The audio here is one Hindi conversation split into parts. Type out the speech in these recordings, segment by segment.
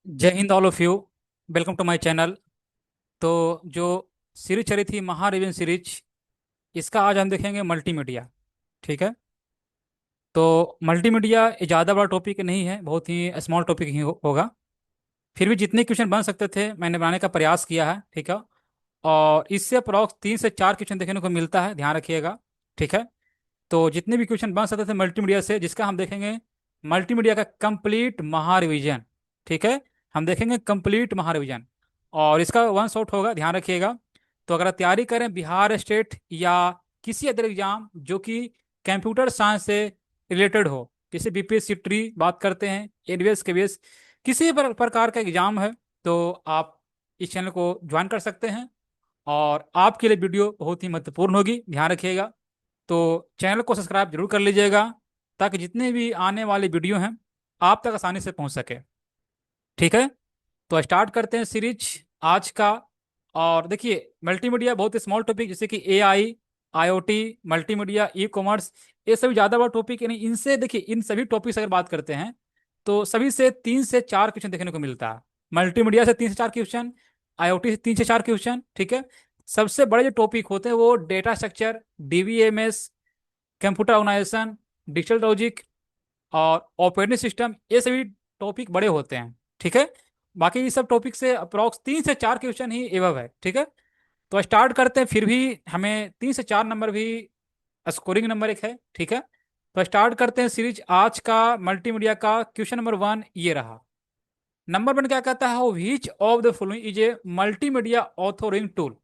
जय हिंद all of you. Welcome to my channel. तो जो सीरीज चली थी महा रिवीजन सीरीज, इसका आज हम देखेंगे मल्टीमीडिया। ठीक है। तो मल्टीमीडिया ये ज़्यादा बड़ा टॉपिक नहीं है, बहुत ही स्मॉल टॉपिक ही होगा। फिर भी जितने क्वेश्चन बन सकते थे मैंने बनाने का प्रयास किया है। ठीक है। और इससे अप्रॉक्स 3 से 4 क्वेश्चन देखने को मिलता है, ध्यान रखिएगा। ठीक है। तो जितने भी क्वेश्चन बन सकते थे मल्टीमीडिया से, जिसका हम देखेंगे मल्टीमीडिया का कंप्लीट महारिवीजन। ठीक है। हम देखेंगे कंप्लीट महारिवीजन और इसका वन शॉट होगा, ध्यान रखिएगा। तो अगर आप तैयारी करें बिहार स्टेट या किसी अदर एग्जाम जो कि कंप्यूटर साइंस से रिलेटेड हो, जैसे बीपीएससी ट्री बात करते हैं, एनवीएस केवीएस, किसी प्रकार का एग्जाम है, तो आप इस चैनल को ज्वाइन कर सकते हैं। और आपके लिए वीडियो बहुत ही महत्वपूर्ण होगी, ध्यान रखिएगा। तो चैनल को सब्सक्राइब जरूर कर लीजिएगा ताकि जितने भी आने वाले वीडियो हैं आप तक आसानी से पहुंच सके। ठीक है। तो स्टार्ट करते हैं सीरीज आज का। और देखिए मल्टीमीडिया बहुत ही स्मॉल टॉपिक, जैसे कि AI, IoT, multimedia, e commerce, ये सभी ज़्यादा बड़ा टॉपिक नहीं। इनसे देखिए, इन सभी टॉपिक से अगर बात करते हैं तो सभी से 3 से 4 क्वेश्चन देखने को मिलता है। मल्टीमीडिया से 3 से 4 क्वेश्चन, आईओटी से 3 से 4 क्वेश्चन। ठीक है। सबसे बड़े जो टॉपिक होते हैं वो data structure, DBMS, computer organisation, digital logic और ऑपरेटिंग सिस्टम, ये सभी टॉपिक बड़े होते हैं। ठीक है। बाकी ये सब टॉपिक से अप्रॉक्स 3 से 4 क्वेश्चन ही एवब है। ठीक है। तो स्टार्ट करते हैं। फिर भी हमें 3 से 4 नंबर भी स्कोरिंग नंबर एक है। ठीक है। तो स्टार्ट करते हैं सीरीज आज का मल्टीमीडिया का। क्वेश्चन नंबर 1 ये रहा। नंबर 1 क्या कहता है, which of the following is a multimedia authoring tool.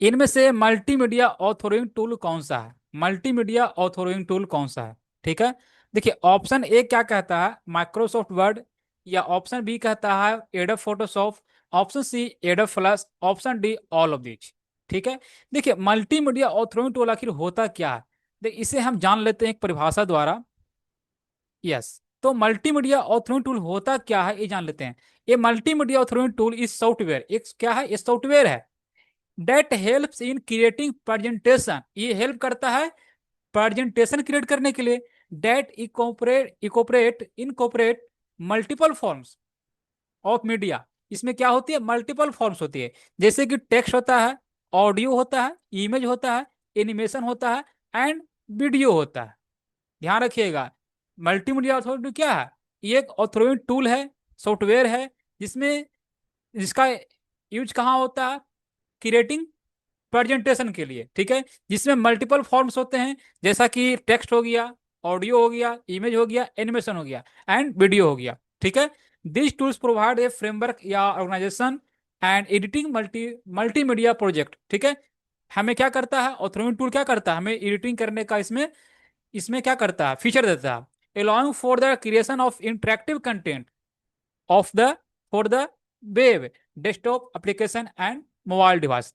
इनमें से मल्टीमीडिया ऑथोरिंग टूल कौन सा है, मल्टीमीडिया ऑथोरिंग टूल कौन सा है। ठीक है। देखिए ऑप्शन ए क्या कहता है, माइक्रोसॉफ्ट वर्ड, या ऑप्शन बी कहता है Adobe Photoshop, option C Adobe Flash, option D all of this. ठीक है। देखिए मल्टीमीडिया ऑथोरिंग टूल आखिर होता क्या है, देख इसे हम जान लेते हैं एक परिभाषा द्वारा। यस। तो मल्टीमीडिया ऑथोरिंग टूल होता क्या है ये जान लेते हैं। ये multimedia authoring tool is software, एक क्या है, ये सॉफ्टवेयर है that helps in creating presentation. ये हेल्प करता है प्रेजेंटेशन क्रिएट करने के लिए। That incorporate multiple forms of media. इसमें क्या होती है, मल्टीपल फॉर्म्स होती है। जैसे कि टेक्स्ट होता है, ऑडियो होता है, इमेज होता है, एनिमेशन होता है एंड वीडियो होता है। ध्यान रखिएगा। मल्टीमीडिया ऑथोरिटी क्या है, ये एक ऑथोरिटी टूल है, सॉफ्टवेयर है, जिसमें जिसका यूज कहाँ होता है, क्रिएटिंग प्रेजेंटेशन के लिए। ठीक है। जिसमें मल्टीपल फॉर्म्स होते हैं, जैसा कि टेक्स्ट हो गया, ऑडियो हो गया, इमेज हो गया, एनिमेशन हो गया एंड वीडियो हो गया। ठीक है। This tools provide a framework या organisation and editing multimedia project. ठीक है। हमें क्या करता है, ऑथोरिटी टूल क्या करता है, हमें एडिटिंग करने का इसमें इसमें क्या करता है, फीचर देता है, allowing for the creation of interactive content of the for the web, desktop application and mobile device.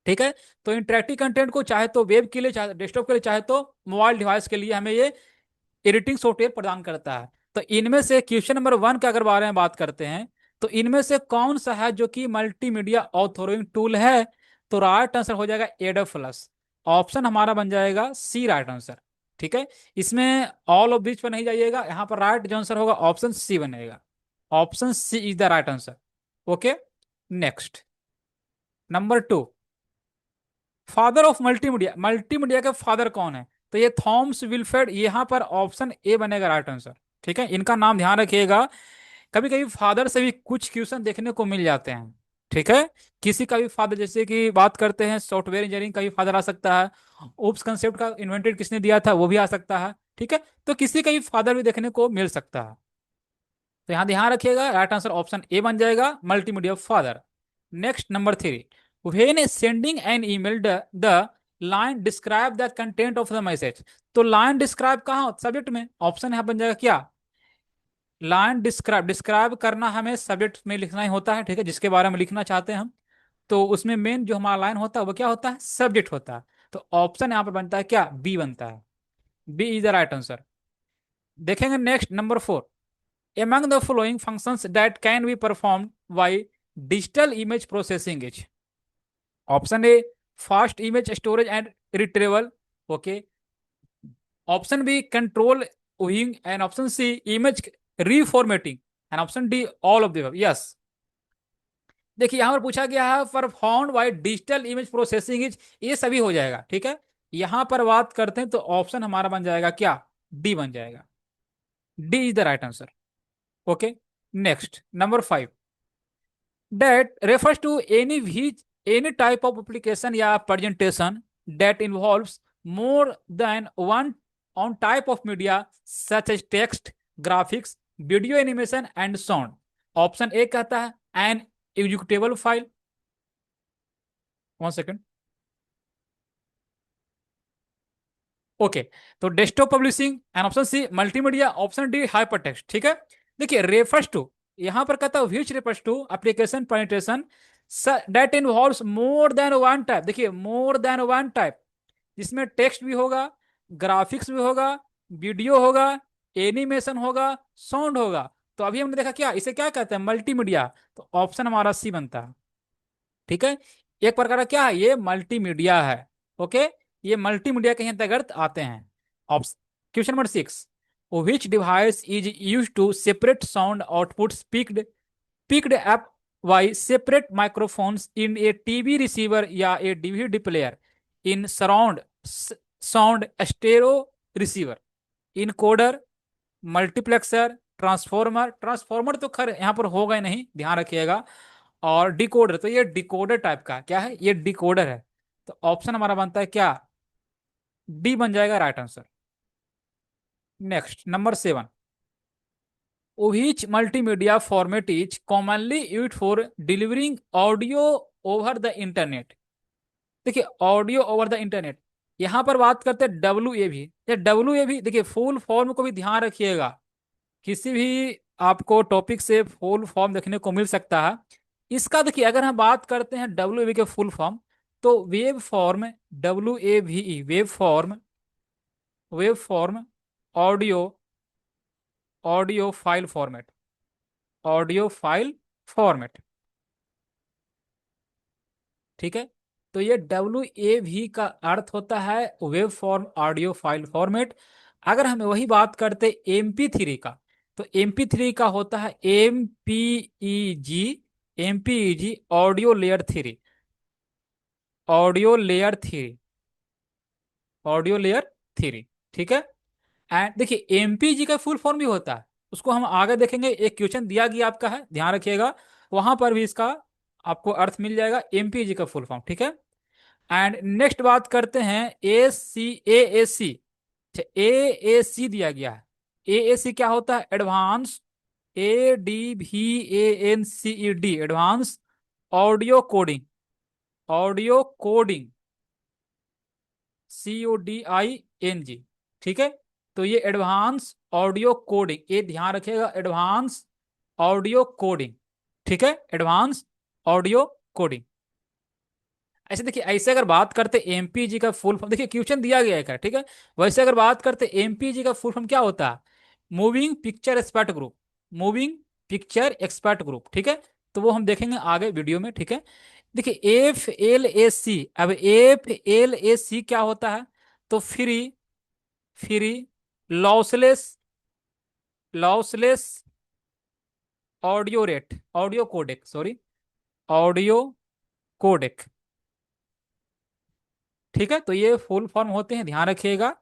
ठीक है। तो इंटरेक्टिव कंटेंट को चाहे तो वेब के लिए, चाहे डेस्कटॉप के लिए, चाहे तो मोबाइल डिवाइस के लिए हमें ये एडिटिंग सॉफ्टवेयर प्रदान करता है। तो इनमें से क्वेश्चन नंबर 1 के अगर बारे में बात करते हैं, तो इनमें से कौन सा है जो कि मल्टीमीडिया ऑथोरिंग टूल है, तो राइट आंसर हो जाएगा एडोब फ्लैश। ऑप्शन हमारा बन जाएगा सी राइट आंसर। ठीक है। इसमें ऑल ऑफ दिस पर नहीं जाइएगा, यहाँ पर राइट जो आंसर होगा ऑप्शन सी बनेगा। Option C is the right answer. Okay. Next, number 2, father of multimedia, multimedia का फादर कौन है, तो ये थॉमस विल्फ्रेड, यहाँ पर ऑप्शन ए बनेगा राइट आंसर। ठीक है। इनका नाम ध्यान रखिएगा। कभी कभी फादर से भी कुछ क्वेश्चन देखने को मिल जाते हैं। ठीक है। किसी का भी फादर, जैसे कि बात करते हैं सॉफ्टवेयर इंजीनियरिंग का भी फादर आ सकता है, उप्स कंसेप्ट का इन्वेंटेड किसने दिया था वो भी आ सकता है। ठीक है। तो किसी का भी फादर भी देखने को मिल सकता है। तो यहाँ ध्यान रखिएगा, राइट आंसर ऑप्शन ए बन जाएगा, multimedia father. Next, number 3, when sending an email the line describe the content of the message. तो लाइन डिस्क्राइब कहाँ, सब्जेक्ट में। ऑप्शन यहाँ बन जाएगा क्या, लाइन डिस्क्राइब, डिस्क्राइब करना हमें सब्जेक्ट में लिखना ही होता है। ठीक है। जिसके बारे में लिखना चाहते हैं हम, तो उसमें मेन जो हमारा लाइन होता है वो क्या होता है, सब्जेक्ट होता है। तो ऑप्शन यहाँ पर बनता है क्या, बी बनता है। B is the right answer. देखेंगे next, number 4, among the following functions that can be performed by digital image processing is, option A fast image storage and retrieval, okay, option B control viewing, and option C image reformatting. And option D all of the yes. देखिए यहां पर पूछा गया है performed by digital image processing is, ये सभी हो जाएगा, ठीक है। यहां पर बात करते हैं तो ऑप्शन हमारा बन जाएगा क्या, डी बन जाएगा। D is the right answer. Okay, next number 5, that refers to any type of application या presentation that involves more than one on type of media such as text, graphics, video animation and sound। Option A कहता है an executable file. 1 second. Okay, तो desktop publishing and option C multimedia, option D hypertext, ठीक है। देखिए रेफर्स टू, यहां पर कहता है which refers to application penetration that involves more than one type. देखिए मोर देन वन टाइप, जिसमें टेक्स्ट भी होगा, ग्राफिक्स भी होगा, वीडियो होगा, एनिमेशन होगा, साउंड होगा। तो अभी हमने देखा क्या, इसे क्या कहते हैं, मल्टीमीडिया। तो ऑप्शन हमारा सी बनता है, ठीक है। एक प्रकार का क्या है, ये मल्टीमीडिया है। ओके, ये मल्टीमीडिया के अंतर्गत आते हैं। Question number 6, which device is use to separate sound output picked up by separate microphones in a TV receiver या a DVD player in surround sound stereo receiver, encoder, multiplexer, transformer. Transformer तो खैर यहाँ पर होगा ही नहीं, ध्यान रखिएगा। और डिकोडर, तो ये डिकोडर टाइप का क्या है, ये डिकोडर है। तो ऑप्शन हमारा बनता है क्या, डी बन जाएगा right answer. Next number 7, which multimedia format is commonly used for delivering audio over the internet। देखिए ऑडियो ओवर द इंटरनेट, यहां पर बात करते हैं डब्ल्यू ए भी। ये डब्ल्यू ए भी देखिए फुल फॉर्म को भी ध्यान रखिएगा, किसी भी आपको टॉपिक से फुल फॉर्म देखने को मिल सकता है। इसका देखिए अगर हम बात करते हैं डब्ल्यू ए बी के फुल फॉर्म, तो web form, W A V E, web form, web form audio, audio file format, audio file format, ठीक है। तो ये डब्ल्यू ए वी का अर्थ होता है wave form audio file format. अगर हम वही बात करते एम पी थ्री का, तो एम पी थ्री का होता है M P E G, M P E G audio layer three, audio layer three, audio layer three, ठीक है। एंड देखिए एमपीजी का फुल फॉर्म भी होता है, उसको हम आगे देखेंगे, एक क्वेश्चन दिया गया आपका है, ध्यान रखिएगा, वहां पर भी इसका आपको अर्थ मिल जाएगा, एमपीजी का फुल फॉर्म, ठीक है। एंड नेक्स्ट बात करते हैं ए सी। ए ए सी दिया गया है, ए सी क्या होता है, एडवांस, ए डी भी A N C E D, advance audio coding, audio coding, CODING, ठीक है। तो ये एडवांस ऑडियो कोडिंग, ये ध्यान रखिएगा, एडवांस ऑडियो कोडिंग, ठीक है, एडवांस ऑडियो कोडिंग। ऐसे देखिए, ऐसे अगर बात करते एमपीजी का फुल फॉर्म, देखिए क्वेश्चन दिया गया है, ठीक है। वैसे अगर बात करते एमपीजी का फुल फॉर्म क्या होता है, moving picture expert group, moving picture expert group, ठीक है। तो वो हम देखेंगे आगे वीडियो में, ठीक है। देखिए एफ एल ए सी, अब एफ एल ए सी क्या होता है, तो free, free lossless, lossless audio rate, audio codec, sorry, audio codec, ठीक है। तो ये फुल फॉर्म होते हैं, ध्यान रखिएगा।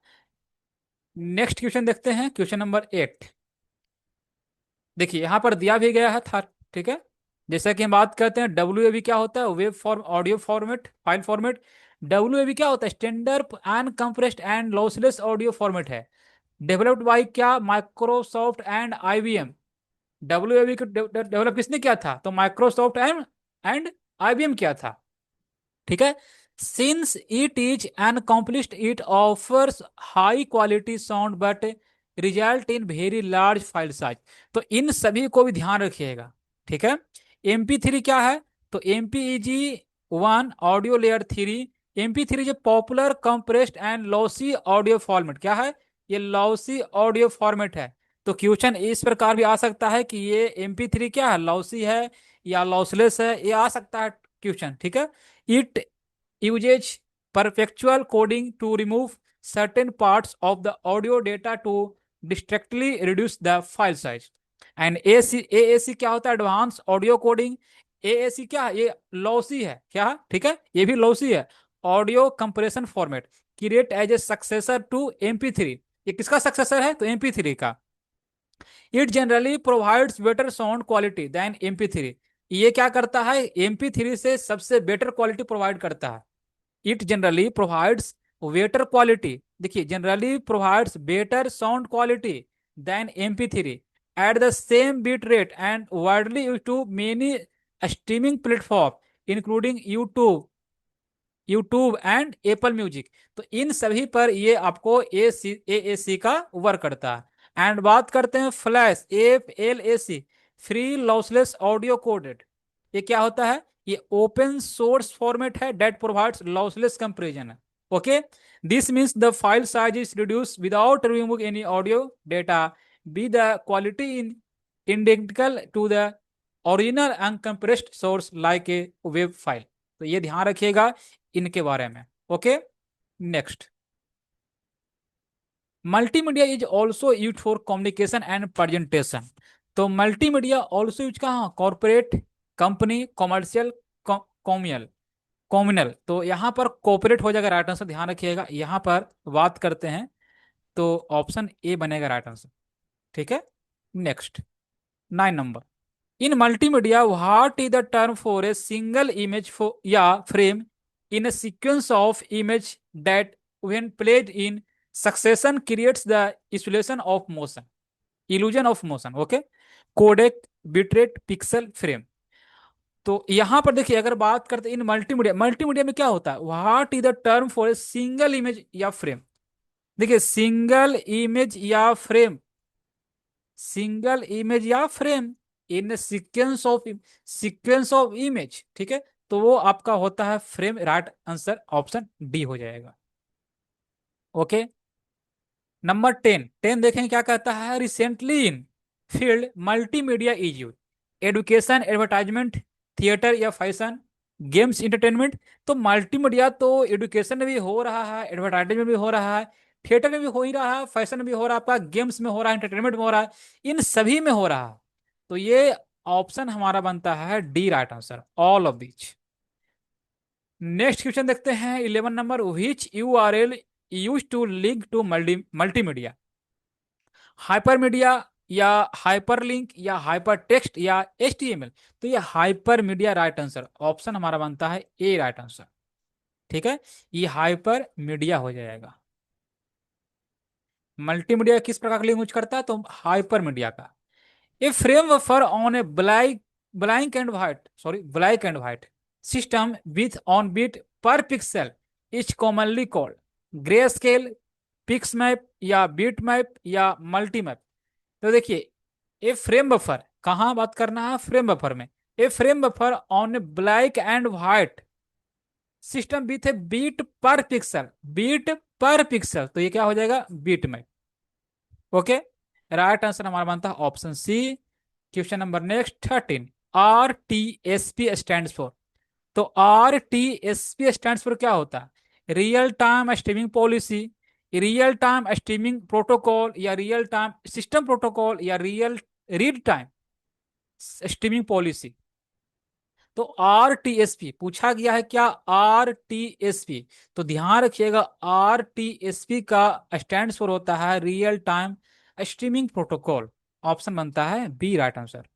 नेक्स्ट क्वेश्चन देखते हैं, क्वेश्चन नंबर 8। देखिए यहां पर दिया भी गया है था, ठीक है। जैसा कि हम बात करते हैं डब्ल्यू ए बी क्या होता है, wave form audio format file format. W A V क्या होता है, standard and compressed and lossless audio format है, डेवलप्ड बाय क्या, Microsoft and IBM. W A V को डेवलप किसने किया था, तो माइक्रोसॉफ्ट एंड आईबीएम किया था, ठीक है। Since it is uncompressed it offers high quality sound but result in very large file size. तो इन सभी को भी ध्यान रखिएगा, ठीक है। एमपी थ्री क्या है, तो MPEG one audio layer three, MP three जो popular compressed and lossy audio format क्या है, ये लॉसी ऑडियो फॉर्मेट है। तो क्वेश्चन इस प्रकार भी आ सकता है कि ये एमपी थ्री क्या है, लॉसी है या लॉसलेस है, ये आ सकता है क्वेश्चन, ठीक है। It uses perpetual coding to remove certain parts of the audio data to distinctly reduce the file size। And AAC क्या होता है? Advance audio coding. AAC क्या है? ये लॉसी है क्या? ठीक है, ये भी लॉसी है। Audio compression format create as a successor to MP3। ये किसका सक्सेसर है? तो MP3 का। It generally provides better sound quality than MP3। ये क्या करता है? MP3 से सबसे बेटर क्वालिटी प्रोवाइड करता है। It generally provides better quality, देखिए, generally provides better sound quality than MP3 at the same bit rate and widely used to many streaming platform including YouTube and Apple Music. तो इन सभी पर ये आपको AAC का वर्क करता है। एंड बात करते हैं flash FLAC, free lossless audio coded. ये क्या होता है? ये ओपन सोर्स फॉर्मेट है डेट प्रोवाइड्स लॉसलेस कंपेरिजन है। Okay, this means the file size is reduce without removing any audio data, be the quality in identical to the original uncompressed source like a wave file. तो ये ध्यान रखिएगा इनके बारे में। Okay, next, multimedia is also use for communication and presentation. तो मल्टीमीडिया ऑल्सो यूज कहाँ? Corporate, company, commercial, communal, communal. तो यहाँ पर कॉर्पोरेट हो जाएगा राइट आंसर, ध्यान रखिएगा। यहाँ पर बात करते हैं तो ऑप्शन ए बनेगा राइट आंसर। ठीक है, next, 9 number, in multimedia what is the term for a single image for या frame in a sequence of image that when played in succession creates the illusion of motion। Okay, codec, bitrate, pixel, frame. तो यहां पर देखिए, अगर बात करते हैं इन मल्टीमीडिया, मल्टीमीडिया में क्या होता है? What is the term for a single image या फ्रेम। देखिए, सिंगल इमेज या फ्रेम, सिंगल इमेज या frame in sequence of image, ठीक है, तो वो आपका होता है frame. Right answer option D हो जाएगा। ओके, नंबर 10 देखें क्या कहता है? Recently in field multimedia is use education, advertisement, theatre या फैशन, गेम्स, इंटरटेनमेंट। तो मल्टीमीडिया तो एडुकेशन में भी हो रहा है, एडवर्टाइजमेंट में भी हो रहा है, थिएटर में भी हो ही रहा है, फैशन में भी हो रहा है, आपका गेम्स में हो रहा है, एंटरटेनमेंट में हो रहा है, इन सभी में हो रहा है। तो ये ऑप्शन हमारा बनता है D right answer, all of which. Next question देखते हैं 11 number, which URL use to link to multimedia, hypermedia या हाइपरलिंक या हाइपर टेक्स्ट या HTML। तो ये hypermedia right answer, option हमारा बनता है ए राइट आंसर। ठीक है, ये हाइपर मीडिया हो जाएगा। मल्टीमीडिया किस प्रकार का लिंक यूज करता है? तो हाइपर मीडिया का। A frame buffer on a black and white system with one bit per pixel is commonly called greyscale, pixmap या बीट मैप या मल्टी मैप। तो देखिए, ए फ्रेम बफर, कहाँ बात करना है? फ्रेम बफर में। A frame buffer on black and white system with a bit per pixel, bit per pixel, तो ये क्या हो जाएगा? Bit map. Okay, right answer हमारा बनता है option C. Question number next 13, RTSP stand for. तो RTSP स्टैंड फॉर क्या होता है? Real time streaming policy, real time streaming protocol या रियल टाइम सिस्टम प्रोटोकॉल या रीड टाइम स्ट्रीमिंग पॉलिसी। तो RTSP पूछा गया है क्या? RTSP, तो ध्यान रखिएगा, RTSP का स्टैंड फॉर होता है real time streaming protocol. Option बनता है B right answer.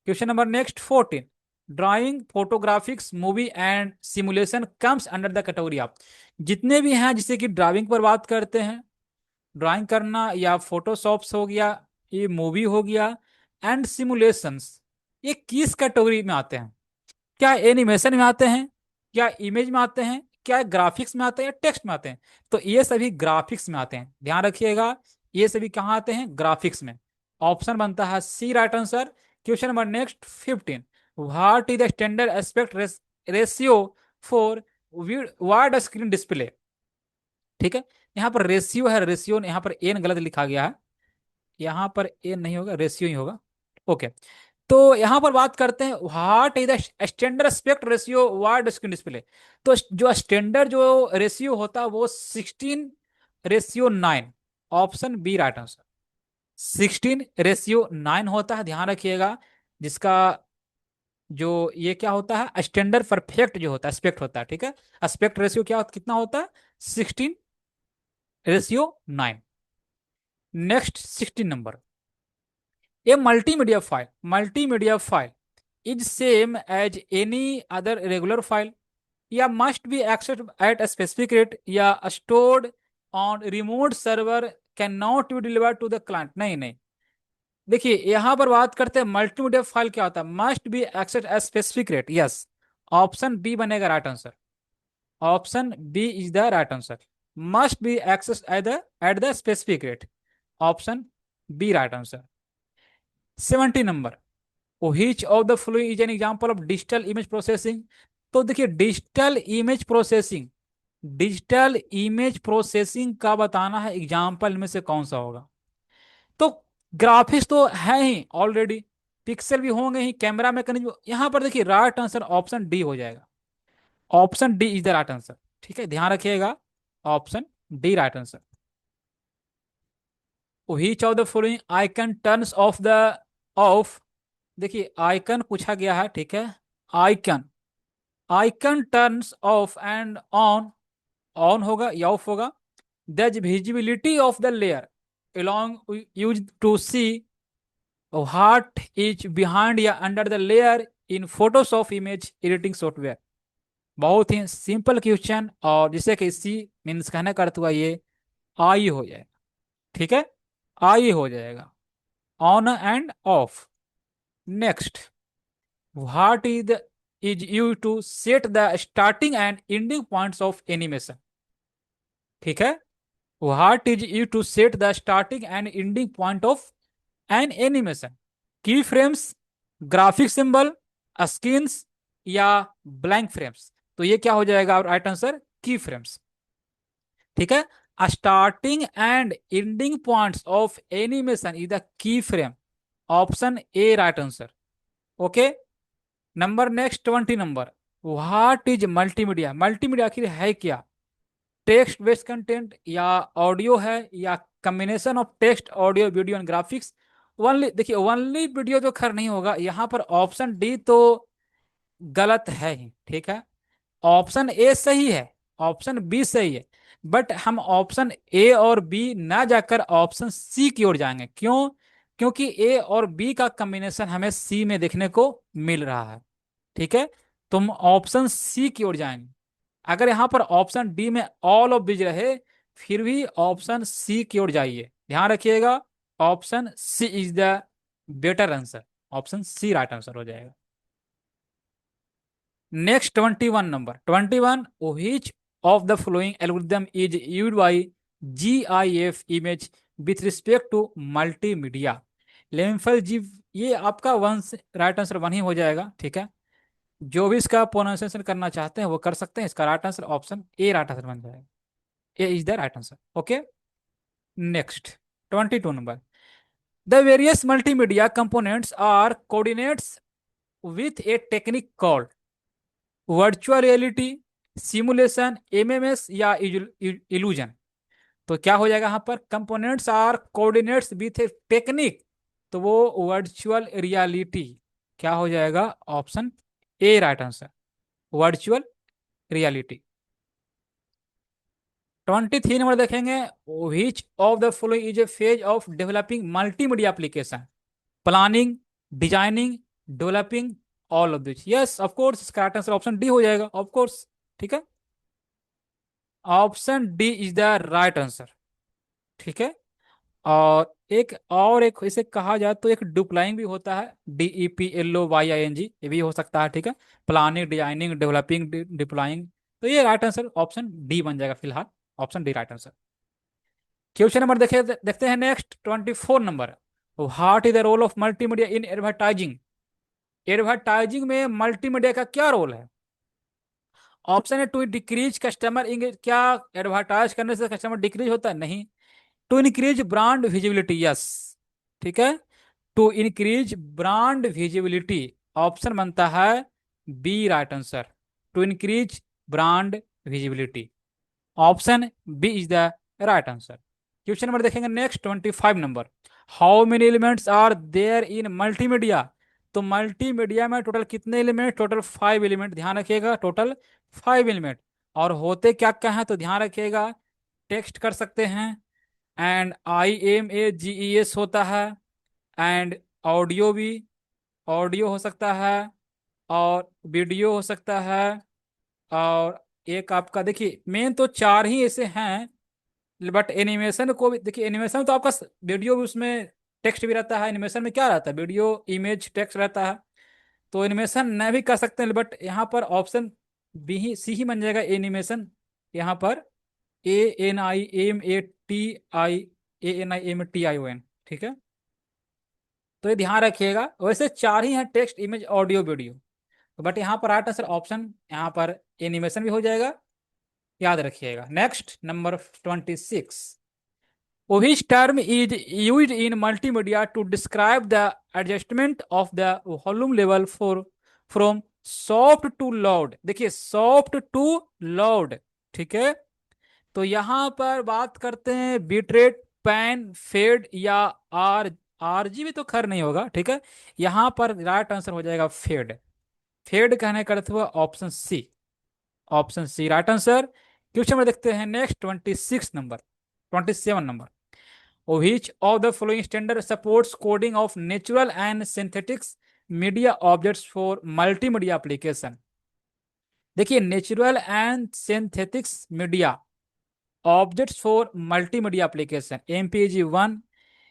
Question number next 14, drawing, photographics, movie and simulation comes under the category of. जितने भी हैं, जैसे कि ड्राइंग पर बात करते हैं, ड्राइंग करना, या फोटोशॉप्स हो गया, ये मूवी हो गया, एंड सिमुलेशंस, ये किस कैटेगरी में आते हैं? क्या एनिमेशन में आते हैं, क्या इमेज में आते हैं, क्या ग्राफिक्स में आते हैं, या टेक्स्ट में आते हैं? तो ये सभी ग्राफिक्स में आते हैं, ध्यान रखिएगा। ये सभी कहाँ आते हैं? ग्राफिक्स में। ऑप्शन बनता है C right answer. Question number next 15, what is the standard aspect ratio for wide screen display. ठीक है, यहाँ पर रेशियो है, रेशियो यहाँ पर एन गलत लिखा गया है, यहाँ पर एन नहीं होगा, रेशियो ही होगा। ओके, तो यहां पर बात करते हैं what is the standard aspect ratio wide screen display. तो जो स्टैंडर्ड जो रेशियो होता है वो 16:9। Option B right answer. 16:9 होता है, ध्यान रखिएगा। जिसका जो ये क्या होता है, स्टैंडर्ड परफेक्ट जो होता है, एस्पेक्ट होता है, ठीक है। एस्पेक्ट रेशियो क्या कितना होता है, 16:9। Next 16 number, a multimedia file is same as any other regular file, या must be access at a specific rate, या stored on remote server, can not be deliver to the client. नहीं नहीं, देखिए यहां पर बात करते हैं मल्टीमीडिया फाइल क्या होता है, must be access at specific rate, yes. Option B बनेगा right answer. Option B is the right answer. Must be access at the specific rate, option B right answer. 70 number, which of the following is an example of digital image processing. तो देखिए डिजिटल इमेज प्रोसेसिंग का बताना है, एग्जाम्पल में से कौन सा होगा। तो ग्राफिक्स तो है ही ऑलरेडी, पिक्सल भी होंगे ही, कैमरा मैकेनिज्म, यहां पर देखिए राइट आंसर ऑप्शन डी हो जाएगा। Option D is the right answer, ठीक है, ध्यान रखिएगा। Option D right answer. Which of the following icon turns off the off. देखिए आइकन पूछा गया है, ठीक है। Icon icon turns off and on, on होगा या ऑफ होगा। The visibility of the layer along use to see what is behind या under the layer in Photoshop image editing software. बहुत ही सिंपल क्वेश्चन, और जिसे कि सी मीन्स कहने का अर्थ हुआ ये आई हो जाएगा, ठीक है, आई हो जाएगा, on and off. Next, what is you to set the starting and ending points of animation, ठीक है। What is you to set the starting and ending point of an animation. Key frames, graphic symbol, skins, या ब्लैंक फ्रेम्स। तो ये क्या हो जाएगा राइट आंसर, की फ्रेम्स, ठीक है। Starting and ending points of animation is the key frame, option A right answer. Okay. Number next 20 number, what is multimedia. Multimedia आखिर है क्या, टेक्स्ट बेस्ड कंटेंट, या ऑडियो है, या combination of text audio video and graphics. Only, देखिए ओनली वीडियो तो खैर नहीं होगा यहाँ पर, ऑप्शन डी तो गलत है ही, ठीक है। ऑप्शन ए सही है, ऑप्शन बी सही है, बट हम ऑप्शन ए और बी ना जाकर ऑप्शन सी की ओर जाएंगे। क्यों, क्योंकि ए और बी का कॉम्बिनेशन हमें सी में देखने को मिल रहा है, ठीक है। तुम ऑप्शन सी की ओर जाएंगे। अगर यहां पर ऑप्शन डी में ऑल ऑफ बीज रहे, फिर भी ऑप्शन सी की ओर जाइए, ध्यान रखिएगा। Option C is the better answer, option C right answer हो जाएगा। Next 21 number, 21, which of the following algorithm is used by GIF image with respect to multimedia। लेंफल जी, ये आपका वन राइट आंसर वन ही हो जाएगा, ठीक है। जो भी इसका प्रोनाउंसिएशन करना चाहते हैं वो कर सकते हैं, इसका right answer option A right answer बन जाएगा। A is the right answer. Okay. Next 22 number, the various multimedia components are coordinates with a technique called virtual reality, simulation, MMS, या इल्यूजन। तो क्या हो जाएगा यहाँ पर, components are coordinates with a technique, तो वो वर्चुअल रियलिटी क्या हो जाएगा, option A right answer, virtual reality. 23 number देखेंगे, which of the following is A phase of developing multimedia application. Planning, designing, developing, all of this. Yes of course, इसका राइट आंसर ऑप्शन डी हो जाएगा, ऑफ कोर्स, ठीक है। Option D is the right answer, ठीक है। और एक इसे कहा जाए तो एक डिप्लॉइंग भी होता है, DEPLOYING, ये भी हो सकता है, ठीक है। Planning, designing, developing, deploying. तो ये राइट आंसर ऑप्शन डी बन जाएगा फिलहाल, option D right answer. Question number देखते हैं next 24 number, what is the role of multimedia in advertising. Advertising में मल्टीमीडिया का क्या रोल है। ऑप्शन है टू डिक्रीज कस्टमर इंगेज, क्या एडवर्टाइज करने से कस्टमर डिक्रीज होता है, नहीं। To increase brand visibility, yes, ठीक है। To increase brand visibility, option बनता है B right answer, to increase brand visibility, option B is the right answer. Question number देखेंगे next 25 number, how many elements are there in multimedia? तो मल्टीमीडिया में टोटल कितने एलिमेंट? टोटल 5 एलिमेंट, ध्यान रखिएगा, टोटल 5 एलिमेंट। और होते क्या क्या है तो ध्यान रखिएगा, टेक्स्ट कर सकते हैं, एंड IMAGES होता है, एंड ऑडियो भी, ऑडियो हो सकता है, और वीडियो हो सकता है, और एक आपका देखिए मेन तो चार ही ऐसे हैं। बट एनिमेशन को भी देखिए, एनिमेशन तो आपका वीडियो भी उसमें टेक्स्ट भी रहता है, एनिमेशन में क्या रहता है? वीडियो, इमेज, टेक्स्ट रहता है। तो एनिमेशन न भी कर सकते हैं, बट यहाँ पर ऑप्शन बी ही, सी ही बन जाएगा एनिमेशन। यहाँ पर ANIMATIANIMATION, ठीक है। तो ये ध्यान रखिएगा, वैसे चार ही हैं, टेक्स्ट, इमेज, ऑडियो, वीडियो। तो बट यहाँ पर राइट आंसर ऑप्शन, यहाँ पर एनिमेशन भी हो जाएगा, याद रखिएगा। Next number 26, which term is used in multimedia to describe the adjustment of the volume level for from soft to loud? देखिए soft to loud, ठीक है। तो यहां पर बात करते हैं बिटरेट, पैन, फेड या आर, RGB तो खैर नहीं होगा, ठीक है। यहां पर राइट आंसर हो जाएगा फेड। फेड कहने का अर्थ हुआ option C, option C right answer. Question में देखते हैं next, 26 number, 27 number, which of the following standard supports coding of natural and synthetics media objects for multimedia application? देखिए natural and synthetics media objects for multimedia application, MPEG-1,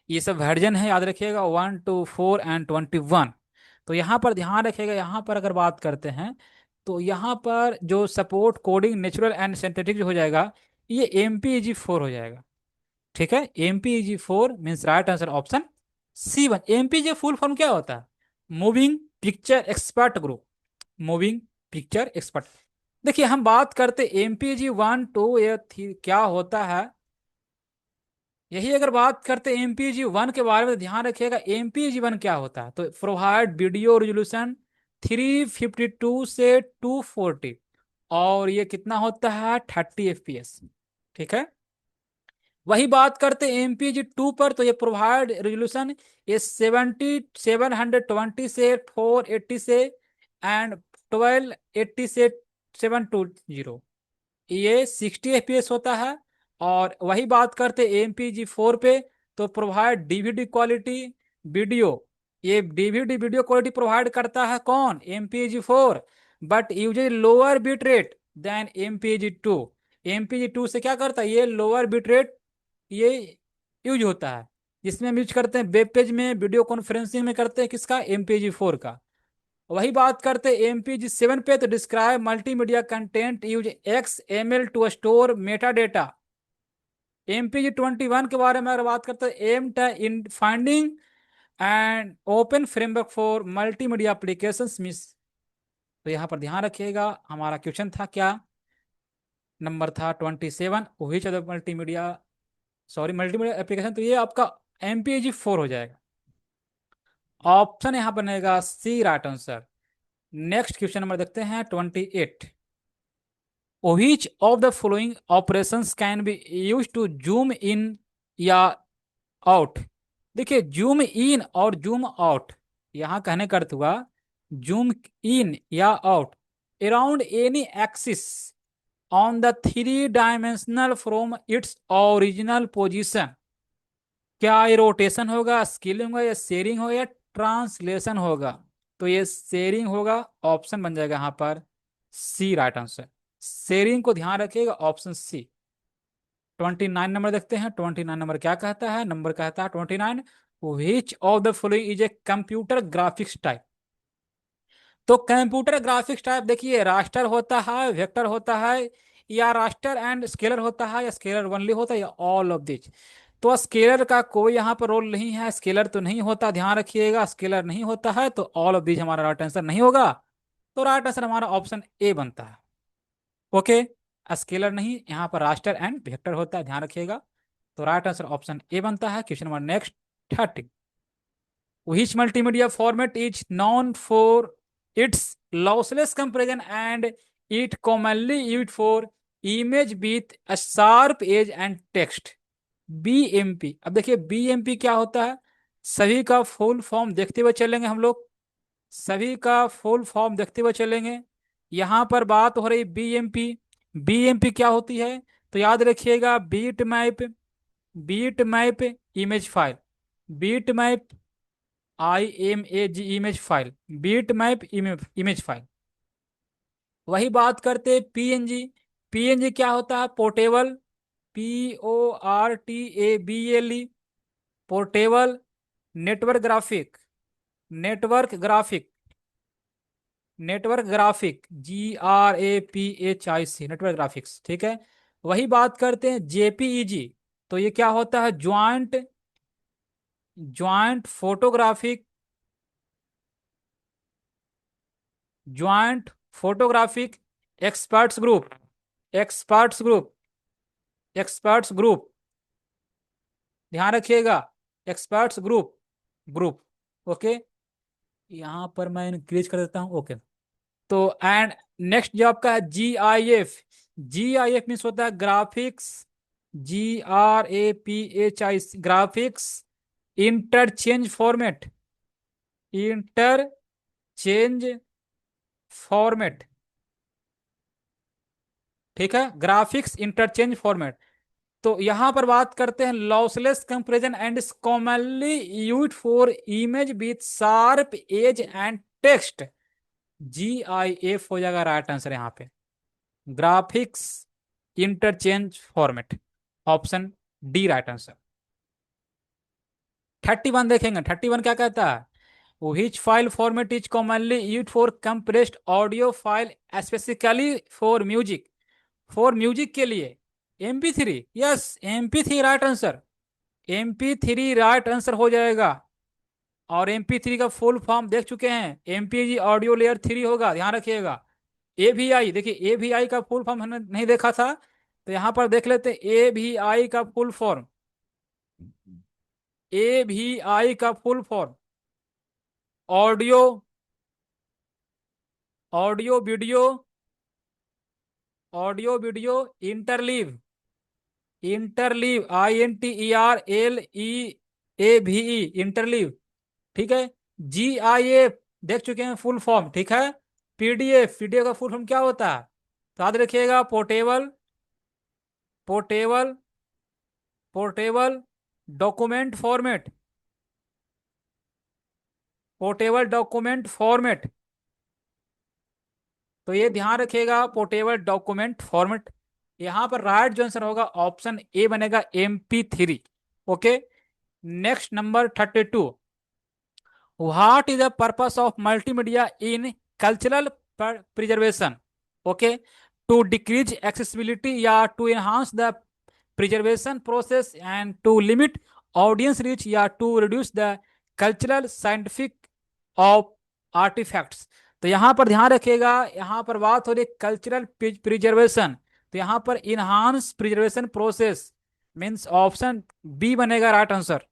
ये सब वर्जन है, याद रखिएगा, 1 to 4 and 21। तो यहाँ पर ध्यान रखिएगा, यहाँ पर अगर बात करते हैं तो यहाँ पर जो support coding natural and synthetic जो हो जाएगा, ये MPEG-4 हो जाएगा, ठीक है। MPEG-4 means right answer option C1। MPEG full form क्या होता है? Moving picture expert group, moving picture expert. देखिए हम बात करते MPEG-1 2 या क्या होता है, यही अगर बात करते MPEG-1 के बारे में, ध्यान रखिएगा MPEG-1 क्या होता है। तो प्रोवाइड वीडियो रेजोल्यूशन 352 से 240, और ये कितना होता है? 30 FPS, ठीक है। वही बात करते हैं MPEG-2 पर, तो ये प्रोवाइड रेजोल्यूशन ये 720 से 480 से, एंड 1280 से 720, ये 60 FPS होता है। और वही बात करते MPEG-4 पे, तो प्रोवाइड DVD क्वालिटी वीडियो, ये DVD वीडियो क्वालिटी प्रोवाइड करता है कौन? MPEG-4, but uses lower bit rate than MPEG-2। MPEG-2 से क्या करता है? ये लोअर बिट रेट ये यूज होता है, जिसमें हम यूज करते हैं वेब पेज में, वीडियो कॉन्फ्रेंसिंग में करते हैं, किसका? MPEG-4 का। वही बात करते हैं MPEG-7 पे, तो describe multimedia content use XML to store meta data. MPEG-21 के बारे में अगर बात करते हैं, aim in finding and open framework for multimedia applications miss. तो यहाँ पर ध्यान रखिएगा, हमारा क्वेश्चन था क्या? नंबर था 27, which of the multimedia, sorry multimedia application, तो ये आपका MPEG-4 हो जाएगा। ऑप्शन यहाँ बनेगा C right answer. Next question number देखते हैं 28, which of the following operations can be used to zoom in या आउट? देखिए जूम इन और जूम आउट, यहां कहने का अर्थ हुआ जूम इन या out around any axis on the 3 dimensional from its original position. क्या ये रोटेशन होगा, स्केलिंग होगा, या शेयरिंग होगा, या ट्रांसलेशन होगा? तो ये शेयरिंग होगा, ऑप्शन बन जाएगा यहाँ पर सी राइट आंसर। शेयरिंग को ध्यान रखिएगा, ऑप्शन सी। 29 नंबर देखते हैं, 29 नंबर क्या कहता है? नंबर कहता है 29, विच of the following is a computer graphics type? तो कंप्यूटर ग्राफिक्स टाइप देखिए, रास्टर होता है, वेक्टर होता है, या रास्टर एंड स्केलर होता है, या स्केलर ओनली होता है, या ऑल ऑफ दिस। तो स्केलर का कोई यहाँ पर रोल नहीं है, स्केलर तो नहीं होता, ध्यान रखिएगा, स्केलर नहीं होता है, तो ऑल ऑफ दिस हमारा राइट आंसर नहीं होगा। तो राइट आंसर हमारा ऑप्शन ए बनता है। ओके, स्केलर नहीं, यहाँ पर रास्टर एंड वेक्टर होता है, ध्यान रखिएगा। तो राइट आंसर ऑप्शन ए बनता है। Question number next 30, which multimedia format is known for its lossless comparison and it commonly used for image with a sharp edge and text? BMP। अब देखिए BMP क्या होता है? सभी का फुल फॉर्म देखते हुए चलेंगे हम लोग, सभी का फुल फॉर्म देखते हुए चलेंगे। यहाँ पर बात हो रही बीएमपी। बीएमपी क्या होती है? तो याद रखिएगा, bitmap, bitmap image file, bitmap IMAG image file, bitmap image file. वही बात करते पीएनजी। पीएनजी क्या होता है? Portable, PORTABLE, portable network graphic, network graphic, network graphic, GRAPHIC, network graphics, ठीक है। वही बात करते हैं JPEG। तो ये क्या होता है? Joint, joint photographic, joint photographic experts group, experts group, experts group, ध्यान रखिएगा, एक्सपर्ट्स ग्रुप, ग्रुप, ओके। यहाँ पर मैं इंक्रीज कर देता हूँ, ओके। तो एंड नेक्स्ट जो आपका है GIF। GIF मीन्स होता है graphics, GRAPHI, graphics interchange format, interchange format, ठीक है, ग्राफिक्स इंटरचेंज फॉर्मेट। तो यहां पर बात करते हैं lossless comparison and is commonly used for image with sharp edge and text. GIF हो जाएगा राइट आंसर यहाँ पे, graphics interchange format, option D right answer. 31 देखेंगे, 31 क्या कहता है? which file format is commonly used for compressed audio file specifically for music, for music के लिए MP3, yes MP3 right answer, MP3 right answer हो जाएगा। और MP3 का फुल फॉर्म देख चुके हैं, MPG ऑडियो लेयर 3 होगा, ध्यान रखिएगा। AVI, देखिए AVI का फुल फॉर्म हमने नहीं देखा था, तो यहां पर देख लेते हैं AVI का फुल फॉर्म। AVI का full form audio, audio video, audio video interleave, interleave INTERLEAVE, interleave, ठीक है। GIF देख चुके हैं फुल फॉर्म, ठीक है। PDF, PDF का फुल फॉर्म क्या होता है? तो याद रखिएगा, portable, portable, portable document format, portable document format. तो ये ध्यान रखिएगा, पोर्टेबल डॉक्यूमेंट फॉर्मेट। यहां पर राइट जो आंसर होगा ऑप्शन ए बनेगा, MP3, okay. Next number 32, what is the purpose of multimedia in cultural preservation, okay. To decrease accessibility या to enhance the preservation process and to limit audience reach या to reduce the cultural scientific of artifacts. तो यहां पर ध्यान रखिएगा, यहां पर बात हो रही है कल्चरल प्रिजर्वेशन, तो यहां पर enhance preservation process means option B बनेगा right answer,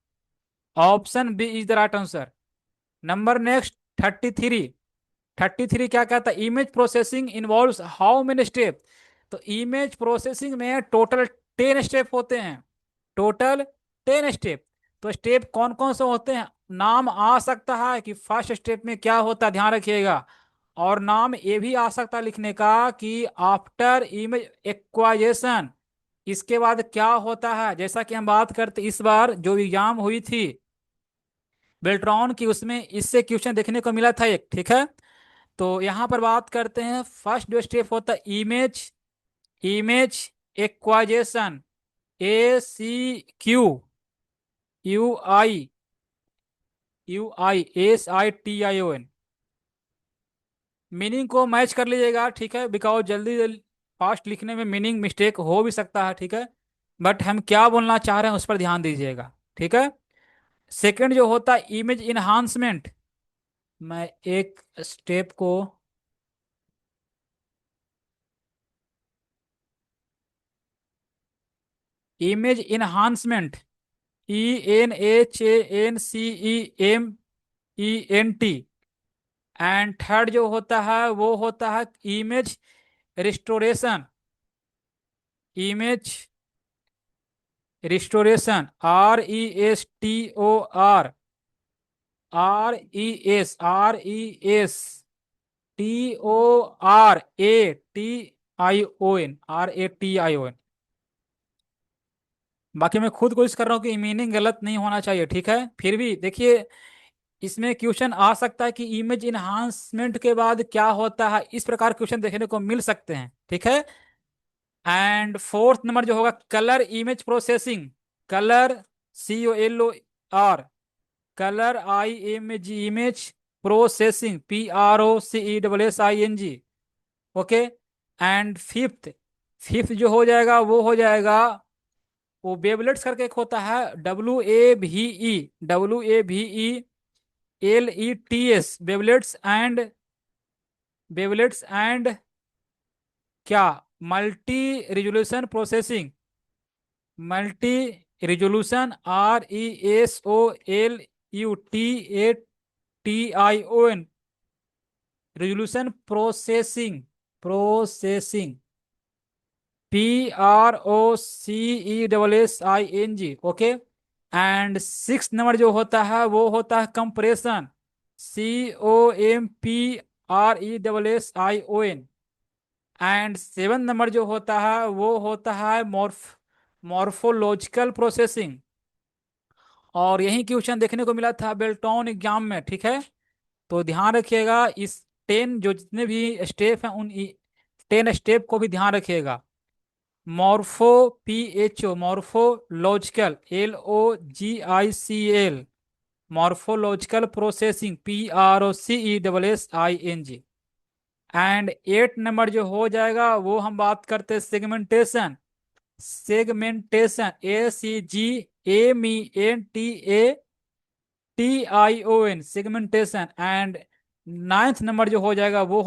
option B is the right answer. Number next 33, 33 क्या कहता है? Image processing involves how many step. तो इमेज प्रोसेसिंग में टोटल 10 स्टेप होते हैं, टोटल 10 स्टेप। तो स्टेप कौन कौन से होते हैं? नाम आ सकता है कि फर्स्ट स्टेप में क्या होता है, ध्यान रखिएगा। और नाम ये भी आ सकता है लिखने का कि आफ्टर इमेज एक्वाइजेशन, इसके बाद क्या होता है। जैसा कि हम बात करते इस बार जो एग्जाम हुई थी बेल्ट्रॉन की, उसमें इससे क्वेश्चन देखने को मिला था एक, ठीक है। तो यहां पर बात करते हैं, फर्स्ट जो स्टेप होता है image, image acquisition, ACQ UISITION, meaning को मैच कर लीजिएगा, ठीक है, बिकॉज जल्दी जल्दी फास्ट लिखने में मीनिंग मिस्टेक हो भी सकता है, ठीक है। बट हम क्या बोलना चाह रहे हैं उस पर ध्यान दीजिएगा, ठीक है। सेकंड जो होता है इमेज इन्हांसमेंट, मैं एक स्टेप को, image enhancement, ENHANCEMENT। And third जो होता है वो होता है image restoration, image restoration, RESTOR, RESTORATION। बाकी मैं खुद कोशिश कर रहा हूँ कि मीनिंग गलत नहीं होना चाहिए, ठीक है। फिर भी देखिए, इसमें क्वेश्चन आ सकता है कि इमेज इन्हांसमेंट के बाद क्या होता है, इस प्रकार क्वेश्चन देखने को मिल सकते हैं, ठीक है। एंड फोर्थ नंबर जो होगा colour image processing. Colour, COLOR, colour IMG, image processing, PROCESSING। Okay. And fifth, fifth जो हो जाएगा वो हो जाएगा, वो वेवलेट्स करके एक होता है, WAVELETS, वेवलेट्स एंड क्या, multi resolution processing. Multi resolution, RESOLUTION, resolution processing, processing, PROCESSING। Okay. And six number जो होता है वो होता है compression, COMPRESSION। And seven number जो होता है वो होता है मॉर्फोलॉजिकल प्रोसेसिंग। और यही क्वेश्चन देखने को मिला था बेल्टॉन एग्जाम में, ठीक है। तो ध्यान रखिएगा, इस 10 जो जितने भी स्टेप हैं उन 10 स्टेप को भी ध्यान रखिएगा। MORPHO, morphological, LOGICL, morphological processing, PROCESSING। And 8 number जो हो जाएगा वो हम बात करते हैं segmentation. SEGMENTATION, segmentation. And ninth number जो हो जाएगा वो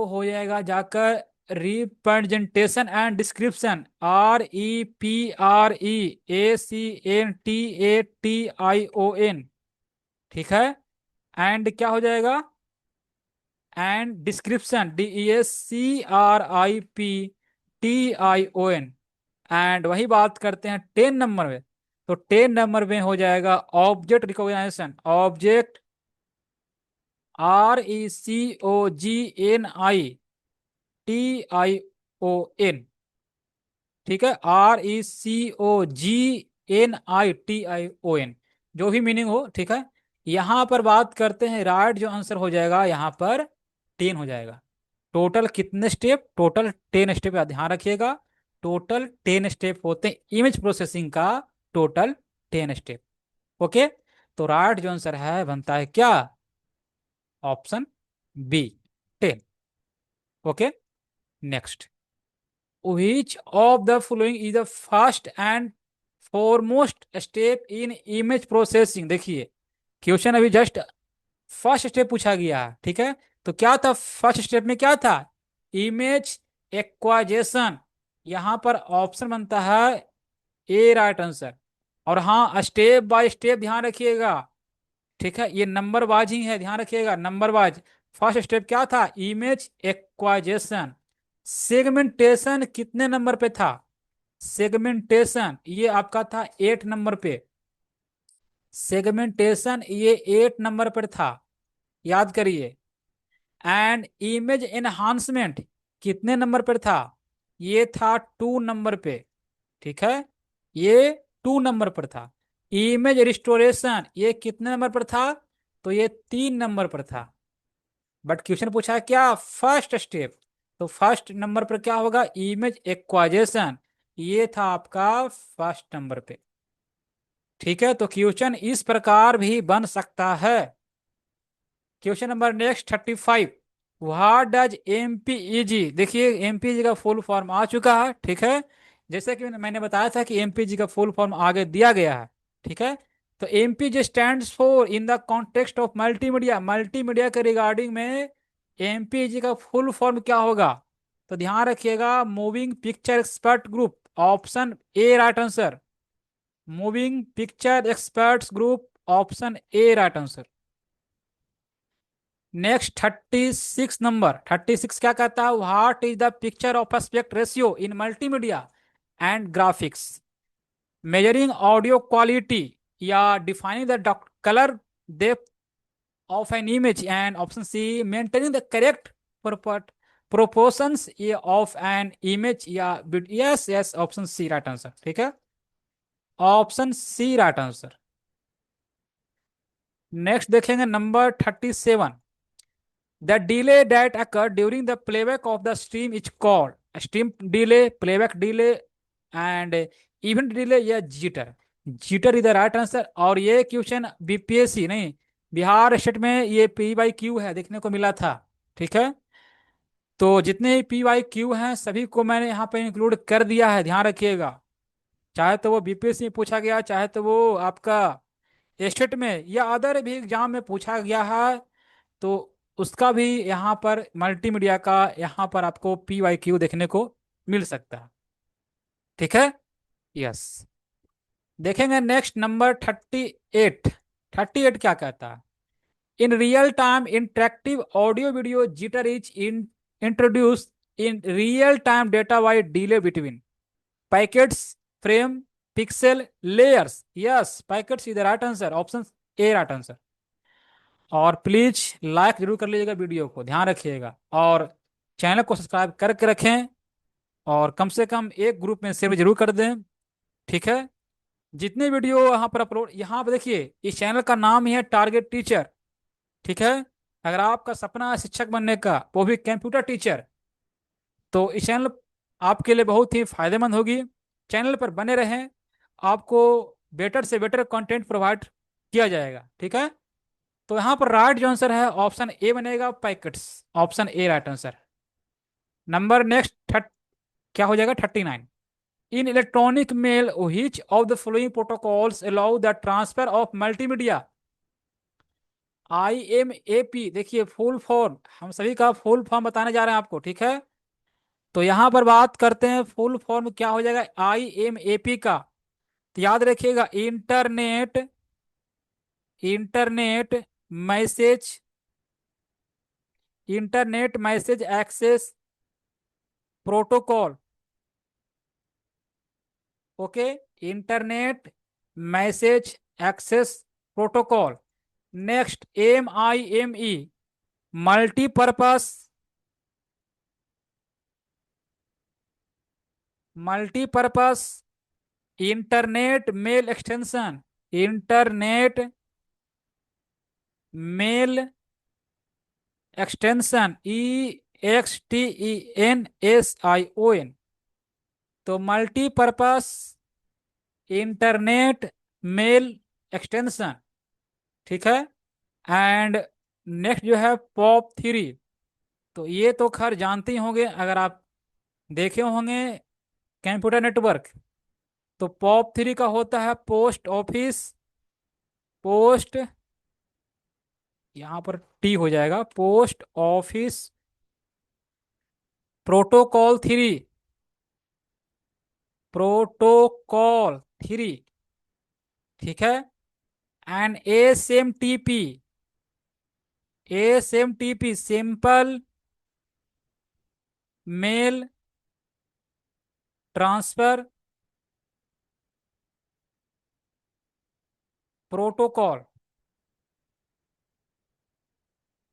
हो जाएगा जाकर रिप्रेजेंटेशन एंड डिस्क्रिप्शन, REPREACNTATION, ठीक है। एंड क्या हो जाएगा, एंड डिस्क्रिप्शन, DESCRIPTION। एंड वही बात करते हैं 10 नंबर में। तो 10 नंबर में हो जाएगा ऑब्जेक्ट रिकॉग्निशन, ऑब्जेक्ट, RECOGNITION, ठीक है, RECOGNITION, जो भी मीनिंग हो, ठीक है। यहां पर बात करते हैं राइट जो आंसर हो जाएगा यहाँ पर 10 हो जाएगा। टोटल कितने स्टेप, टोटल 10 स्टेप, ध्यान रखिएगा। टोटल 10 स्टेप होते हैं इमेज प्रोसेसिंग का, टोटल 10 स्टेप। ओके। तो राइट जो आंसर है बनता है क्या, option B, 10। Okay. Next, which of the following is the first and foremost step in image processing। देखिए, क्वेश्चन अभी जस्ट फर्स्ट स्टेप पूछा गया है, ठीक है। तो क्या था फर्स्ट स्टेप में, क्या था, इमेज एक्वाइजेशन। यहां पर ऑप्शन बनता है ए, राइट आंसर। और हाँ, स्टेप बाय स्टेप ध्यान रखिएगा, ठीक है, ये नंबर वाइज ही है, ध्यान रखिएगा नंबर वाइज। फर्स्ट स्टेप क्या था, इमेज एक्वाइजेशन। सेगमेंटेशन कितने नंबर पे था, सेगमेंटेशन ये आपका था 8 नंबर पे, सेगमेंटेशन ये 8 नंबर पर था, याद करिए। एंड इमेज एनहांसमेंट कितने नंबर पर था, ये था 2 नंबर पे, ठीक है, ये 2 नंबर पर था। इमेज रिस्टोरेशन ये कितने नंबर पर था, तो ये 3 नंबर पर था। बट क्वेश्चन पूछा है क्या, फर्स्ट स्टेप। तो फर्स्ट नंबर पर क्या होगा, इमेज एक्वाइजेशन, ये था आपका फर्स्ट नंबर पे, ठीक है। तो क्वेश्चन इस प्रकार भी बन सकता है। Question number next 35, what does MPEG. देखिए एमपीजी का फुल फॉर्म आ चुका है, ठीक है। जैसे कि मैंने बताया था कि एमपीजी का फुल फॉर्म आगे दिया गया है, ठीक है। तो MPEG stands for in the context of multimedia, multimedia के रिगार्डिंग में एमपीजी का फुल फॉर्म क्या होगा। तो ध्यान रखिएगा, moving picture expert group, option A right answer. Moving picture experts group, option A right answer. Next 36 number, 36 क्या कहता है, what is the picture of aspect ratio in multimedia and graphics, measuring audio quality या defining the color depth of an image, and option C, maintaining the correct proportions of an image या yes yes option C right answer. ठीक है, option C right answer. Next देखेंगे number 37। The delay that occur during the playback of the stream is called stream delay, playback delay and event delay या jitter. Jitter is the right answer. और ये क्वेश्चन बीपीएससी नहीं, बिहार स्टेट में ये पी बाई क्यू है देखने को मिला था। ठीक है, तो जितने पी वाई क्यू हैं सभी को मैंने यहाँ पे इंक्लूड कर दिया है, ध्यान रखिएगा। चाहे तो वो बीपीएससी में पूछा गया, चाहे तो वो आपका स्टेट में या अदर भी एग्जाम में पूछा गया है, तो उसका भी यहाँ पर मल्टीमीडिया का यहाँ पर आपको पी वाई क्यू देखने को मिल सकता है। ठीक है, यस। देखेंगे नेक्स्ट नंबर 38। 38 क्या कहता है? In real time interactive audio video jitter is in introduce in real time data wise delay between packets, frame, pixel, layers. Yes, packets is the right answer, option A right answer. और प्लीज लाइक जरूर कर लीजिएगा वीडियो को, ध्यान रखिएगा, और चैनल को सब्सक्राइब करके रखें, और कम से कम एक ग्रुप में शेयर जरूर कर दें। ठीक है, जितने वीडियो यहाँ पर अपलोड, यहाँ पर देखिए इस चैनल का नाम ही है टारगेट टीचर। ठीक है, अगर आपका सपना है शिक्षक बनने का, वो भी कंप्यूटर टीचर, तो इस चैनल आपके लिए बहुत ही फायदेमंद होगी। चैनल पर बने रहें, आपको बेटर से बेटर कंटेंट प्रोवाइड किया जाएगा। ठीक है, तो यहाँ पर राइट जो आंसर है ऑप्शन ए बनेगा, packets, option A right answer. Number next क्या हो जाएगा? 39। In electronic mail which of the following protocols allow the transfer of multimedia? IMAP, देखिए फुल फॉर्म, हम सभी का फुल फॉर्म बताने जा रहे हैं आपको। ठीक है, तो यहां पर बात करते हैं फुल फॉर्म क्या हो जाएगा IMAP का। तो याद रखिएगा, internet internet message internet message access protocol. Okay, internet message access protocol. Next MIME, multipurpose multipurpose internet mail extension, internet mail extension, EXTENSION। तो मल्टीपर्पस इंटरनेट मेल एक्सटेंशन। ठीक है, एंड नेक्स्ट जो है POP3। तो ये तो खैर जानते ही होंगे, अगर आप देखे होंगे कंप्यूटर नेटवर्क, तो POP3 का होता है पोस्ट ऑफिस, पोस्ट, यहां पर टी हो जाएगा, पोस्ट ऑफिस प्रोटोकॉल 3, प्रोटोकॉल 3। ठीक है, and ASMTP simple mail transfer protocol.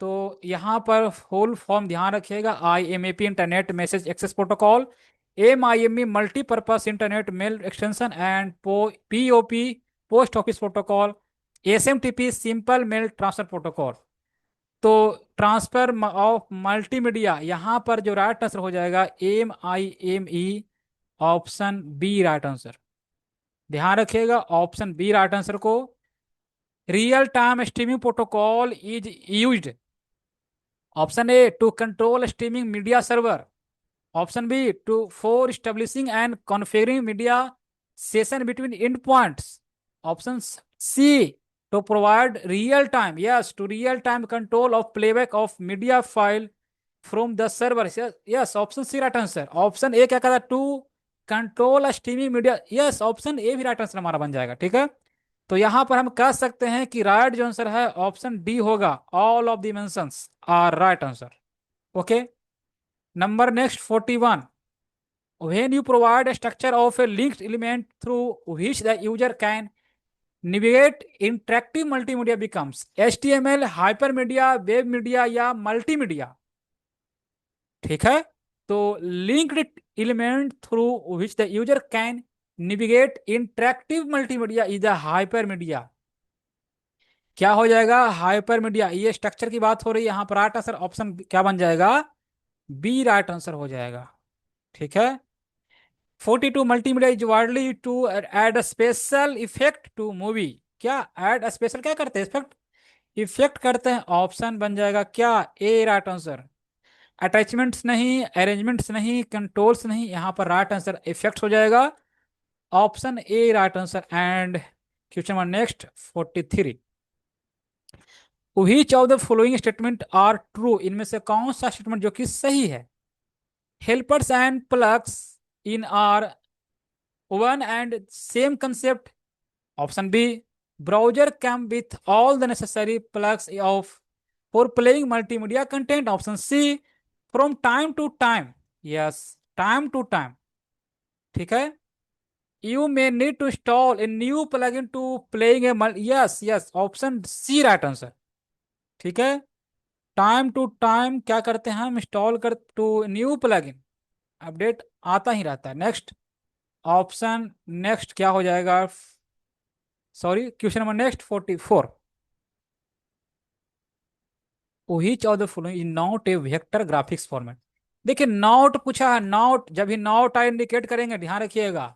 तो यहाँ पर फुल फॉर्म ध्यान रखिएगा, IMAP internet message access protocol, MIME multipurpose internet mail extension, and POP post office protocol, ASMTP simple mail transfer protocol. तो ट्रांसफर ऑफ मल्टीमीडिया, यहाँ पर जो राइट आंसर हो जाएगा MIME, option B right answer. ध्यान रखिएगा, ऑप्शन बी राइट आंसर को। Real time streaming protocol is used, option A to control streaming media server, option B to for establishing and configuring media session between end points, option C to provide real time, yes, to real time control of playback of media file from the server, yes, option C right answer. Option A क्या कहता है? To control streaming media, yes, option A भी राइट आंसर हमारा बन जाएगा। ठीक है, तो यहां पर हम कह सकते हैं कि राइट जो आंसर है ऑप्शन डी होगा, all of the mentions are right answer. Okay, number next 41। when you provide a structure of a linked element through which the user can navigate interactive multimedia becomes HTML, hypermedia, web media या मल्टीमीडिया। ठीक है। तो linked element through which the user can navigate interactive multimedia is the hypermedia. क्या हो जाएगा? हाइपरमीडिया। ये स्ट्रक्चर की बात हो रही है यहाँ पर। राइट आंसर ऑप्शन क्या बन जाएगा? बी राइट आंसर हो जाएगा। ठीक है। 42 multimedia is widely to add a special effect to movie. क्या एड स्पेशल क्या करते हैं? इफेक्ट, इफेक्ट करते हैं। ऑप्शन बन जाएगा क्या? A right answer. अटैचमेंट्स नहीं, अरेंजमेंट्स नहीं, कंट्रोल्स नहीं, यहाँ पर राइट आंसर इफेक्ट हो जाएगा। Option A right answer. And question number next 43। Which of the following statement are true? इनमें से कौन सा स्टेटमेंट जो कि सही है? Helpers and plugs in are one and same concept. Option B, browser come with all the necessary plugs of for playing multimedia content. Option C, from time to time. Yes, time to time. ठीक है। You may need to install a new plugin to playing a yes yes, option C right answer. ठीक है। टाइम टू टाइम क्या करते हैं हम? इंस्टॉल कर टू न्यू प्लगइन, अपडेट आता ही रहता है। नेक्स्ट ऑप्शन, नेक्स्ट क्या हो जाएगा? Sorry, question number next 44। Which of the following is not a vector graphics format? देखिए नॉट पूछा है। नॉट, जब भी नॉट आई इंडिकेट करेंगे ध्यान रखिएगा,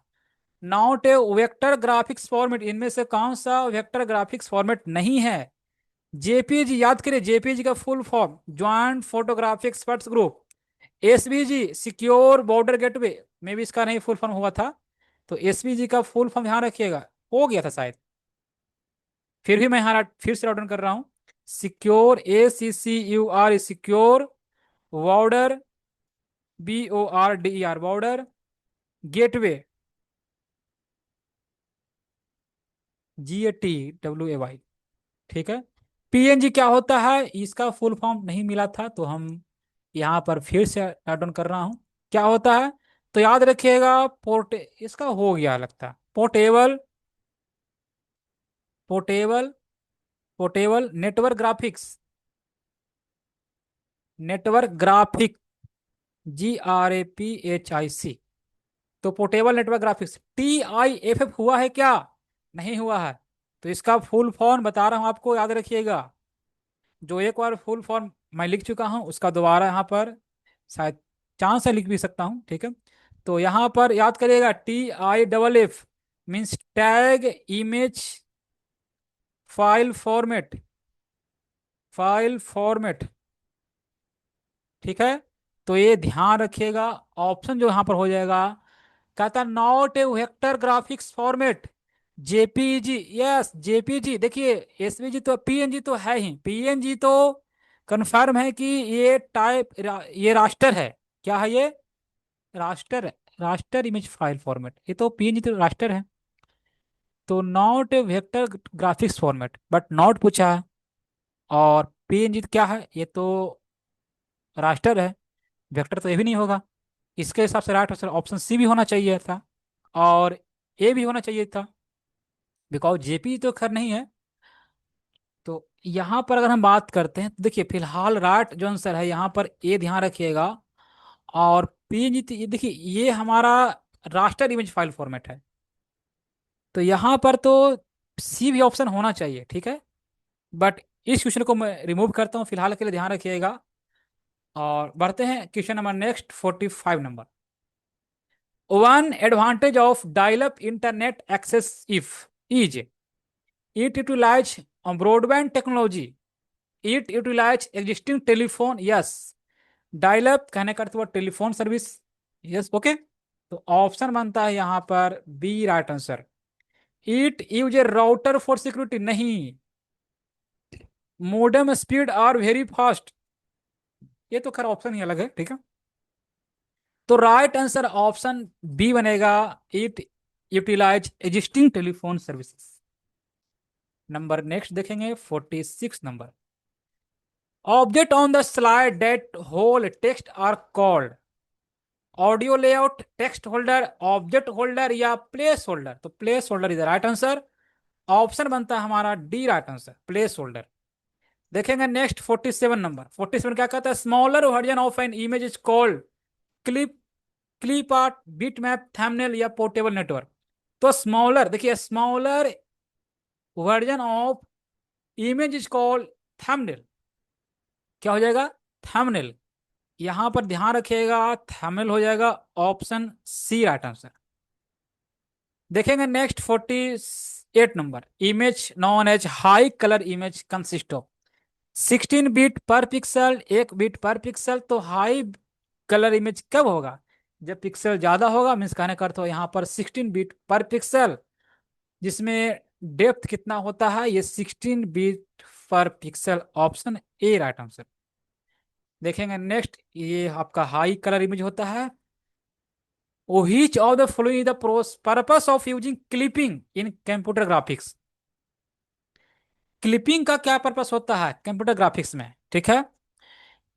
not a vector graphics format. इनमें से कौन सा वेक्टर ग्राफिक्स फॉर्मेट नहीं है? जेपीजी, याद करिए जेपीजी का full form joint photographic experts group. SVG, secure border gateway, में भी इसका नहीं फुल फॉर्म हुआ था। तो एसवीजी का फुल फॉर्म ध्यान रखिएगा, हो गया था शायद। फिर भी मैं यहाँ फिर से ऑर्डर कर रहा हूँ। Secure, ACCUR, secure border, BORDER border gateway, GATWAY। ठीक है। PNG क्या होता है? इसका फुल फॉर्म नहीं मिला था तो हम यहाँ पर फिर से ऐड ऑन कर रहा हूँ। क्या होता है? तो याद रखिएगा, पोर्ट, इसका हो गया लगता है। Portable, portable, portable network graphics, network graphic, GRAPHIC। तो पोर्टेबल नेटवर्क ग्राफिक्स, TIFF हुआ है क्या? नहीं हुआ है। तो इसका फुल फॉर्म बता रहा हूं आपको, याद रखिएगा। जो एक बार फुल फॉर्म मैं लिख चुका हूं उसका दोबारा यहाँ पर शायद चांस है लिख भी सकता हूं। ठीक है। तो यहाँ पर याद करिएगा, TIFF means tag image file format, file format. ठीक है। तो ये ध्यान रखिएगा। ऑप्शन जो यहाँ पर हो जाएगा, कहता not a vector graphics format, JPG. Yes JPG. देखिए एसवीजी तो, पीएनजी तो है ही, पीएनजी तो कंफर्म है कि ये टाइप, ये रास्टर है। क्या है ये? रास्टर है। रास्टर इमेज फाइल फॉर्मेट, ये तो पीएनजी तो रास्टर है। तो not a vector graphics format, but not पूछा है। और पीएनजी क्या है? ये तो रास्टर है, वेक्टर तो ये भी नहीं होगा। इसके हिसाब से राइट आंसर ऑप्शन सी भी होना चाहिए था, और ए भी होना चाहिए था, बिकॉज जेपी तो खैर नहीं है। तो यहाँ पर अगर हम बात करते हैं तो देखिए फिलहाल राइट जो आंसर है यहाँ पर ए, ध्यान रखिएगा। और पीएनजी, ये देखिए ये हमारा रास्टर इमेज फाइल फॉर्मेट है। तो यहाँ पर तो सी भी ऑप्शन होना चाहिए। ठीक है। बट इस क्वेश्चन को मैं रिमूव करता हूँ फिलहाल के लिए, ध्यान रखिएगा। और बढ़ते हैं question number next 45 number. One advantage of dial-up internet access if is it utilize broadband technology, it utilize existing telephone, yes, dial-up कहने का अर्थ हुआ टेलीफोन सर्विस। Yes okay. तो ऑप्शन बनता है यहाँ पर B right answer. It use a router for security, नहीं। Modem speed are very fast, ये तो खैर ऑप्शन ही अलग है। ठीक है। तो राइट आंसर ऑप्शन बी बनेगा, it utilize existing telephone services. Number next देखेंगे 46 number. Object on the slide that hold text are called audio layout, text holder, object holder या प्लेस होल्डर। तो place holder is the right answer. Option बनता है हमारा D right answer, place holder. देखेंगे नेक्स्ट 47 नंबर। 47 क्या कहता है, smaller version of an image is called clip, clip art, bit map, thumbnail या पोर्टेबल नेटवर्क। तो स्मॉलर, देखिए smaller version of image is called thumbnail. क्या हो जाएगा, थंबनेल। यहां पर ध्यान रखिएगा, थंबनेल हो जाएगा ऑप्शन सी राइट आंसर। देखेंगे next 48 number. Image known as high colour image consist of 16 bit per pixel, 1 bit per pixel. तो हाई कलर इमेज कब होगा, जब पिक्सल ज्यादा होगा, मीन्स कहने का अर्थ हो यहाँ पर 16 बिट पर पिक्सल, जिसमें डेप्थ कितना होता है, ये 16 bit per pixel, option A right answer. देखेंगे नेक्स्ट, ये आपका हाई कलर इमेज होता है। Which of the following is the purpose of using clipping in computer graphics? Clipping का क्या पर्पस होता है कंप्यूटर ग्राफिक्स में, ठीक है।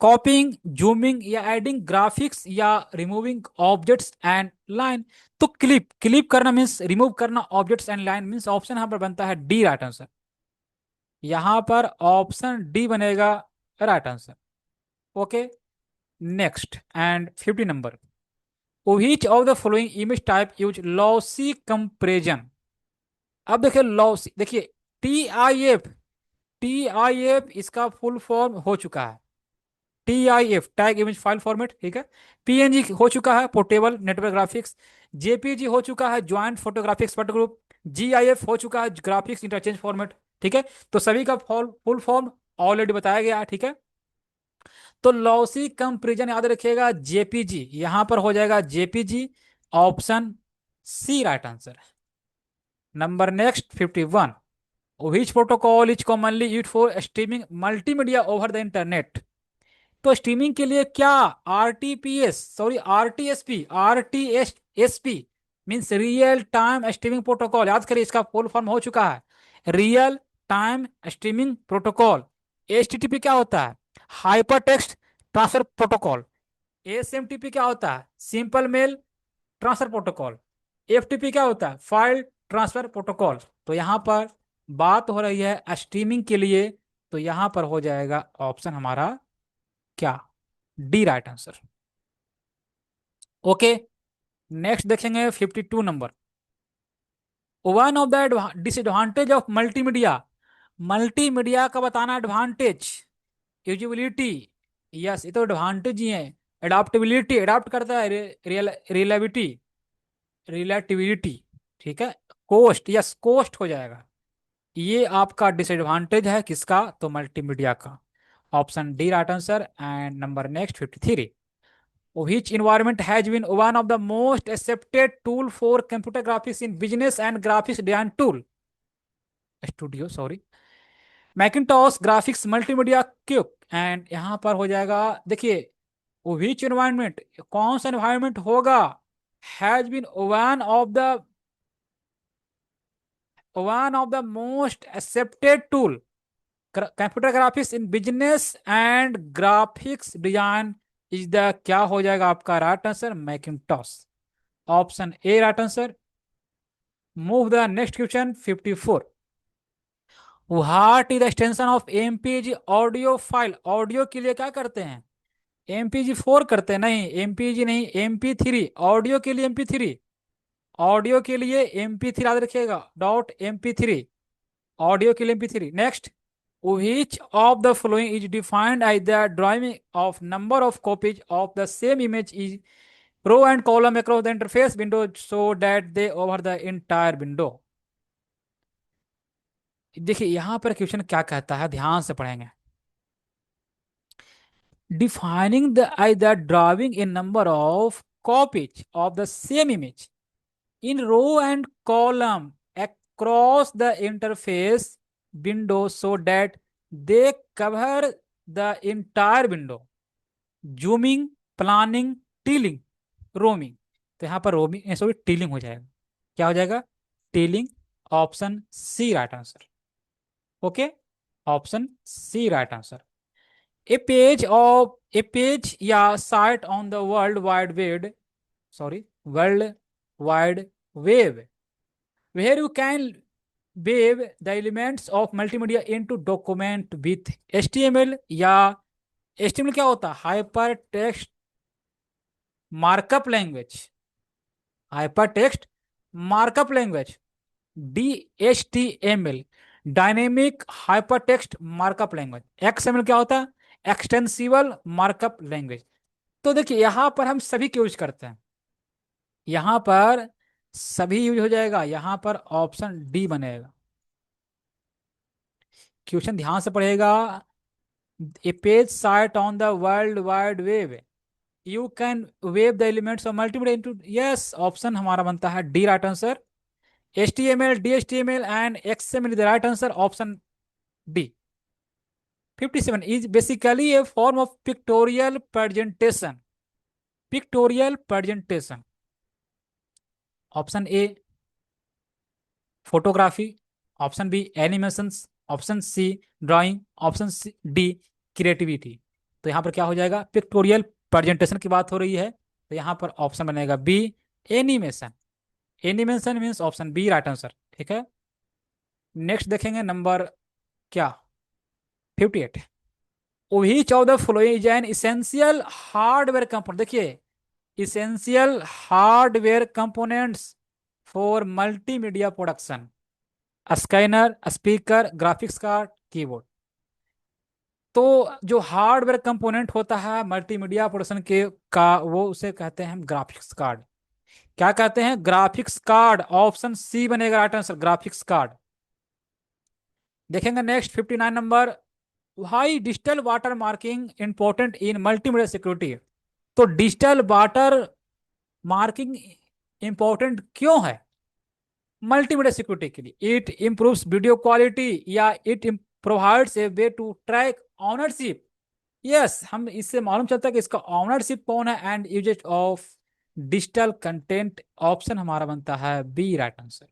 कॉपिंग, जूमिंग या एडिंग ग्राफिक्स या रिमूविंग ऑब्जेक्ट्स एंड लाइन। तो क्लिप, क्लिप करना मीन्स रिमूव करना objects and line, means option यहाँ पर बनता है डी राइट आंसर। यहां पर ऑप्शन डी बनेगा right answer. Okay, next and 50 number. Which of the following image type use lossy compression? अब देखिए लॉसी, देखिए TIF, TIF इसका फुल फॉर्म हो चुका है, TIF tag image file format, ठीक है। PNG हो चुका है पोर्टेबल नेटवर्क ग्राफिक्स, JPG हो चुका है joint photographics expert group, GIF हो चुका है ग्राफिक्स इंटरचेंज फॉर्मेट, ठीक है। तो सभी का फुल फॉर्म ऑलरेडी बताया गया है, ठीक है। तो लॉसी कंपेरिजन याद रखिएगा JPG, यहां पर हो जाएगा JPG, option C right answer. Number next 51। Which protocol is commonly used for streaming multimedia over the internet? तो स्ट्रीमिंग के लिए क्या, RTPS, sorry RTSP, RTSP means real time streaming protocol, याद करिए इसका फुल फॉर्म हो चुका है real time streaming protocol. HTTP क्या होता है, hyper text transfer protocol. SMTP क्या होता है, simple mail transfer protocol. FTP क्या होता है, फाइल ट्रांसफर प्रोटोकॉल। तो यहां पर बात हो रही है स्ट्रीमिंग के लिए, तो यहां पर हो जाएगा ऑप्शन हमारा क्या, D right answer. Okay, next देखेंगे 52 number. One of the disadvantage of multimedia, multimedia का बताना एडवांटेज, यूजिबिलिटी, यस ये तो एडवांटेज ही है। एडाप्टेबिलिटी, एडाप्ट करता है, रिलेबिलिटी, रिलेटिविटी, ठीक है। कोस्ट, यस कोस्ट हो जाएगा। ये आपका डिसएडवांटेज है किसका, तो मल्टीमीडिया का, option D right answer. And number next 53। Which environment has been one of the most accepted tool for computer graphics in business and graphics design tool studio, sorry, Macintosh graphics multimedia cube. And यहां पर हो जाएगा, देखिए विच एनवायरमेंट, कौन सा एनवायरमेंट होगा, has been one of the most accepted tool computer graphics in business and graphics design is the, क्या हो जाएगा आपका right answer, Macintosh, option A right answer. Move the next question 54। What is the extension of MPG audio file, audio के लिए क्या करते हैं, MPG 4 करते हैं, नहीं MPG नहीं, MP3, ऑडियो के लिए MP3, ऑडियो के लिए MP3 याद रखिएगा, .MP3, ऑडियो के लिए MP3। Next, which of the following is defined as the drawing of number of copies of the same image is row and column across the interface window so that they over the entire window। देखिए यहां पर क्वेश्चन क्या कहता है, ध्यान से पढ़ेंगे। Defining the drawing in number of copies of the same image in row and column across the interface window so that they cover the entire window। Zooming, planning, tilling, roaming. तो यहां पर रोमिंग, सॉरी टीलिंग हो जाएगा, क्या हो जाएगा, tiling, option C right answer. Okay, option C right answer. A page या site on the world wide web, sorry world wide web, where you can weave the elements of multimedia into document with HTML, या HTML क्या होता है? Hyper text markup language, hyper text markup language, DHTML, dynamic hyper text markup language. XML क्या होता है? Extensible markup language. तो देखिए यहां पर हम सभी के यूज करते हैं, यहां पर सभी यूज हो जाएगा, यहां पर ऑप्शन डी बनेगा। क्वेश्चन ध्यान से पढ़ेगा। A page site on the world wide web, you can weave the elements of multimedia into, yes option हमारा बनता है D, right answer. HTML, DHTML and XML is the right answer, option D. 57 is basically a form of pictorial presentation, pictorial presentation। Option A photography, option B animations, option C drawing, option C D creativity. तो यहाँ पर क्या हो जाएगा? पिक्टोरियल प्रेजेंटेशन की बात हो रही है, तो यहाँ पर ऑप्शन बनेगा B, animation. Animation means option B right answer, ठीक है। नेक्स्ट देखेंगे नंबर क्या, 58। वही 14 flowing is an essential hardware component, देखिए essential hardware components for multimedia production, scanner, speaker, graphics card, keyboard. तो जो हार्डवेयर कंपोनेंट होता है मल्टीमीडिया प्रोडक्शन के का, वो उसे कहते हैं ग्राफिक्स कार्ड। क्या कहते हैं? ग्राफिक्स कार्ड, ऑप्शन सी बनेगा राइट आंसर, ग्राफिक्स कार्ड। देखेंगे next 59 number, why digital watermarking important in multimedia security. तो डिजिटल वाटर मार्किंग इंपॉर्टेंट क्यों है मल्टीमीडिया सिक्योरिटी के लिए? इट इंप्रूव्स वीडियो क्वालिटी, या it provides a way to track ownership. Yes, हम इससे मालूम चलता है कि इसका ऑनरशिप कौन है, and usages of digital content, option हमारा बनता है बी राइट आंसर।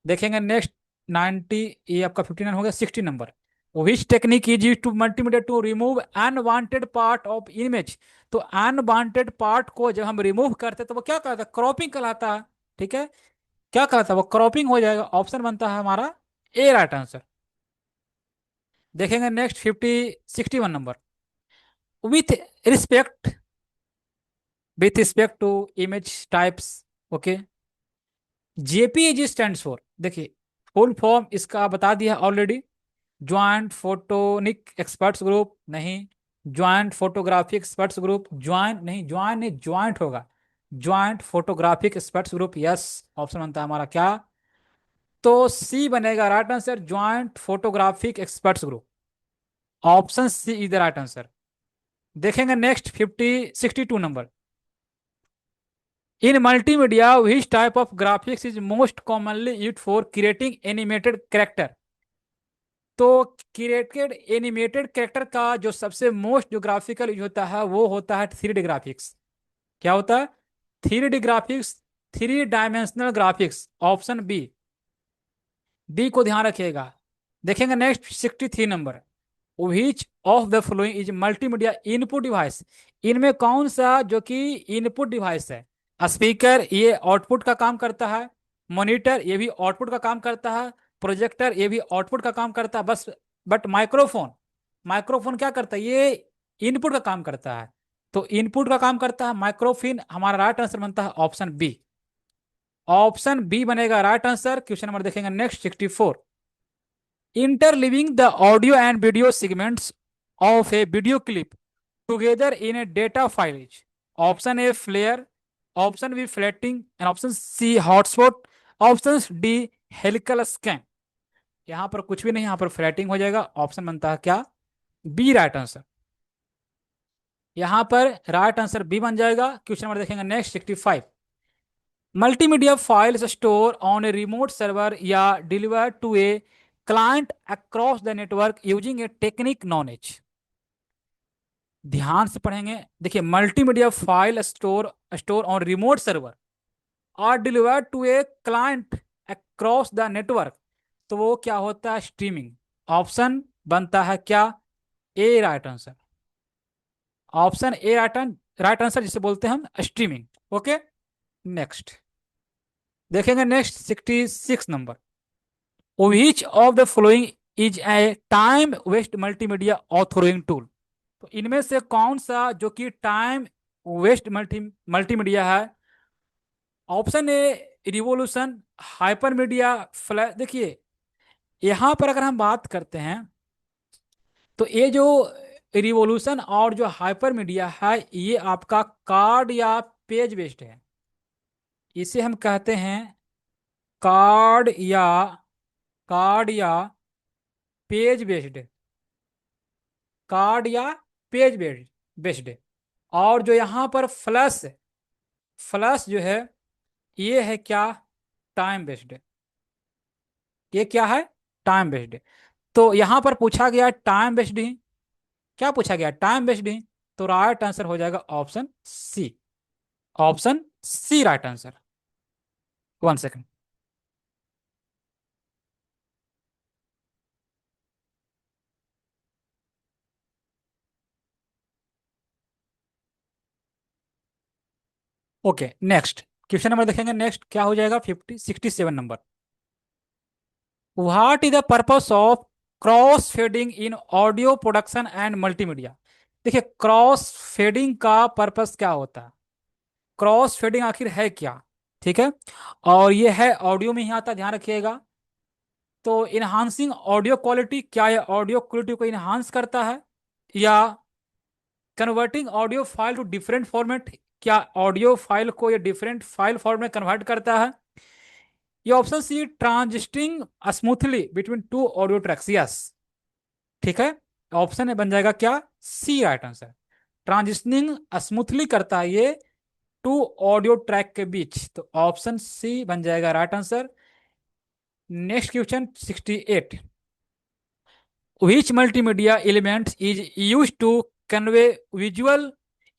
देखेंगे नेक्स्ट 90, ये आपका 59 हो गया। 60 number, which technique is use to multimedia to remove unwanted part of image. तो अनवांटेड पार्ट को जब हम रिमूव करते तो वो क्या कहलाता है? क्रॉपिंग कहलाता है, ठीक है। क्या कहलाता है? वो क्रॉपिंग हो जाएगा, ऑप्शन बनता है हमारा ए राइट आंसर। देखेंगे next 61 number, with respect, with respect to image types, okay, JPEG stand for, देखिए फुल फॉर्म इसका बता दिया already. Joint photonic experts group नहीं, joint photographic experts group, joint नहीं, ज्वाइंट नहीं, ज्वाइंट होगा, joint photographic experts group, yes option बनता है हमारा क्या? तो सी बनेगा right answer, joint photographic experts group, option C is the right answer. देखेंगे next 62 number, in multimedia which type of graphics is most commonly use for creating animated character. तो क्रिएटेड एनिमेटेड कैरेक्टर का जो सबसे मोस्ट जो ग्राफिकल यूज होता है वो होता है 3D ग्राफिक्स। क्या होता है? 3D graphics, 3 dimensional graphics, option B, B को ध्यान रखिएगा। देखेंगे next 63 number, which of the flowing is multimedia input device. इनमें कौन सा जो कि इनपुट डिवाइस है? स्पीकर ये आउटपुट का काम करता है, मॉनिटर ये भी आउटपुट का काम करता है, प्रोजेक्टर ये भी आउटपुट का काम करता है, बस बट माइक्रोफोन, माइक्रोफोन क्या करता है? ये इनपुट का काम करता है। तो इनपुट का काम करता है माइक्रोफोन, हमारा राइट आंसर बनता है ऑप्शन बी, ऑप्शन बी बनेगा राइट आंसर। क्वेश्चन नंबर देखेंगे next 64, interleaving the audio and video segments of a video clip together in a data file is, option A flare, option B flatting, and option C hotspot, option D helical scan। यहां पर कुछ भी नहीं, यहां पर फ्लैटिंग हो जाएगा, ऑप्शन बनता है क्या? B right answer. यहां पर राइट आंसर बी बन जाएगा। क्वेश्चन नंबर देखेंगे next 65, multimedia files store on a remote server या deliver to a client across the network using a technique knowledge. ध्यान से पढ़ेंगे, देखिए multimedia file store store on remote server और deliver to a client across the network, तो वो क्या होता है? स्ट्रीमिंग, ऑप्शन बनता है क्या? A right answer, option A right answer जिसे बोलते हैं हम स्ट्रीमिंग, ओके। नेक्स्ट देखेंगे next 66 number. Which of the following is a time waste multimedia authoring tool. तो इनमें से कौन सा जो कि टाइम वेस्ट मल्टीमीडिया है। Option A revolution, hyper media, flash. देखिए यहां पर अगर हम बात करते हैं तो ये जो रिवॉल्यूशन और जो हाइपर मीडिया है ये आपका कार्ड या पेज बेस्ड है। इसे हम कहते हैं कार्ड या कार्ड या पेज बेस्ड, कार्ड या पेज बेस्ड बेस्ड। और जो यहाँ पर फ्लैश, फ्लैश जो है ये है क्या, टाइम बेस्ड। ये क्या है, टाइम बेस्ड। तो यहाँ पर पूछा गया टाइम बेस्ड ही, क्या पूछा गया, टाइम बेस्ड ही। तो राइट आंसर हो जाएगा option C. Option C right answer. 1 second. Okay next question number देखेंगे। नेक्स्ट क्या हो जाएगा, 67 number. What is the purpose of cross fading in audio production and multimedia. देखिए क्रॉस फेडिंग का पर्पस क्या होता है, क्रॉस फेडिंग आखिर है क्या। ठीक है, और ये है ऑडियो में ही आता है, ध्यान रखिएगा। तो इनहांसिंग ऑडियो क्वालिटी, क्या ये ऑडियो क्वालिटी को इनहांस करता है, या converting audio file to different format, क्या ऑडियो फाइल को ये डिफरेंट फाइल फॉर्मेट में कन्वर्ट करता है। ये option C transitioning smoothly between two audio tracks, yes. ठीक है, ऑप्शन बन जाएगा क्या, C right answer. Transitioning smoothly करता है ये टू ऑडियो ट्रैक के बीच, तो ऑप्शन सी बन जाएगा right answer. Next question 68। Which multimedia element is used to convey visual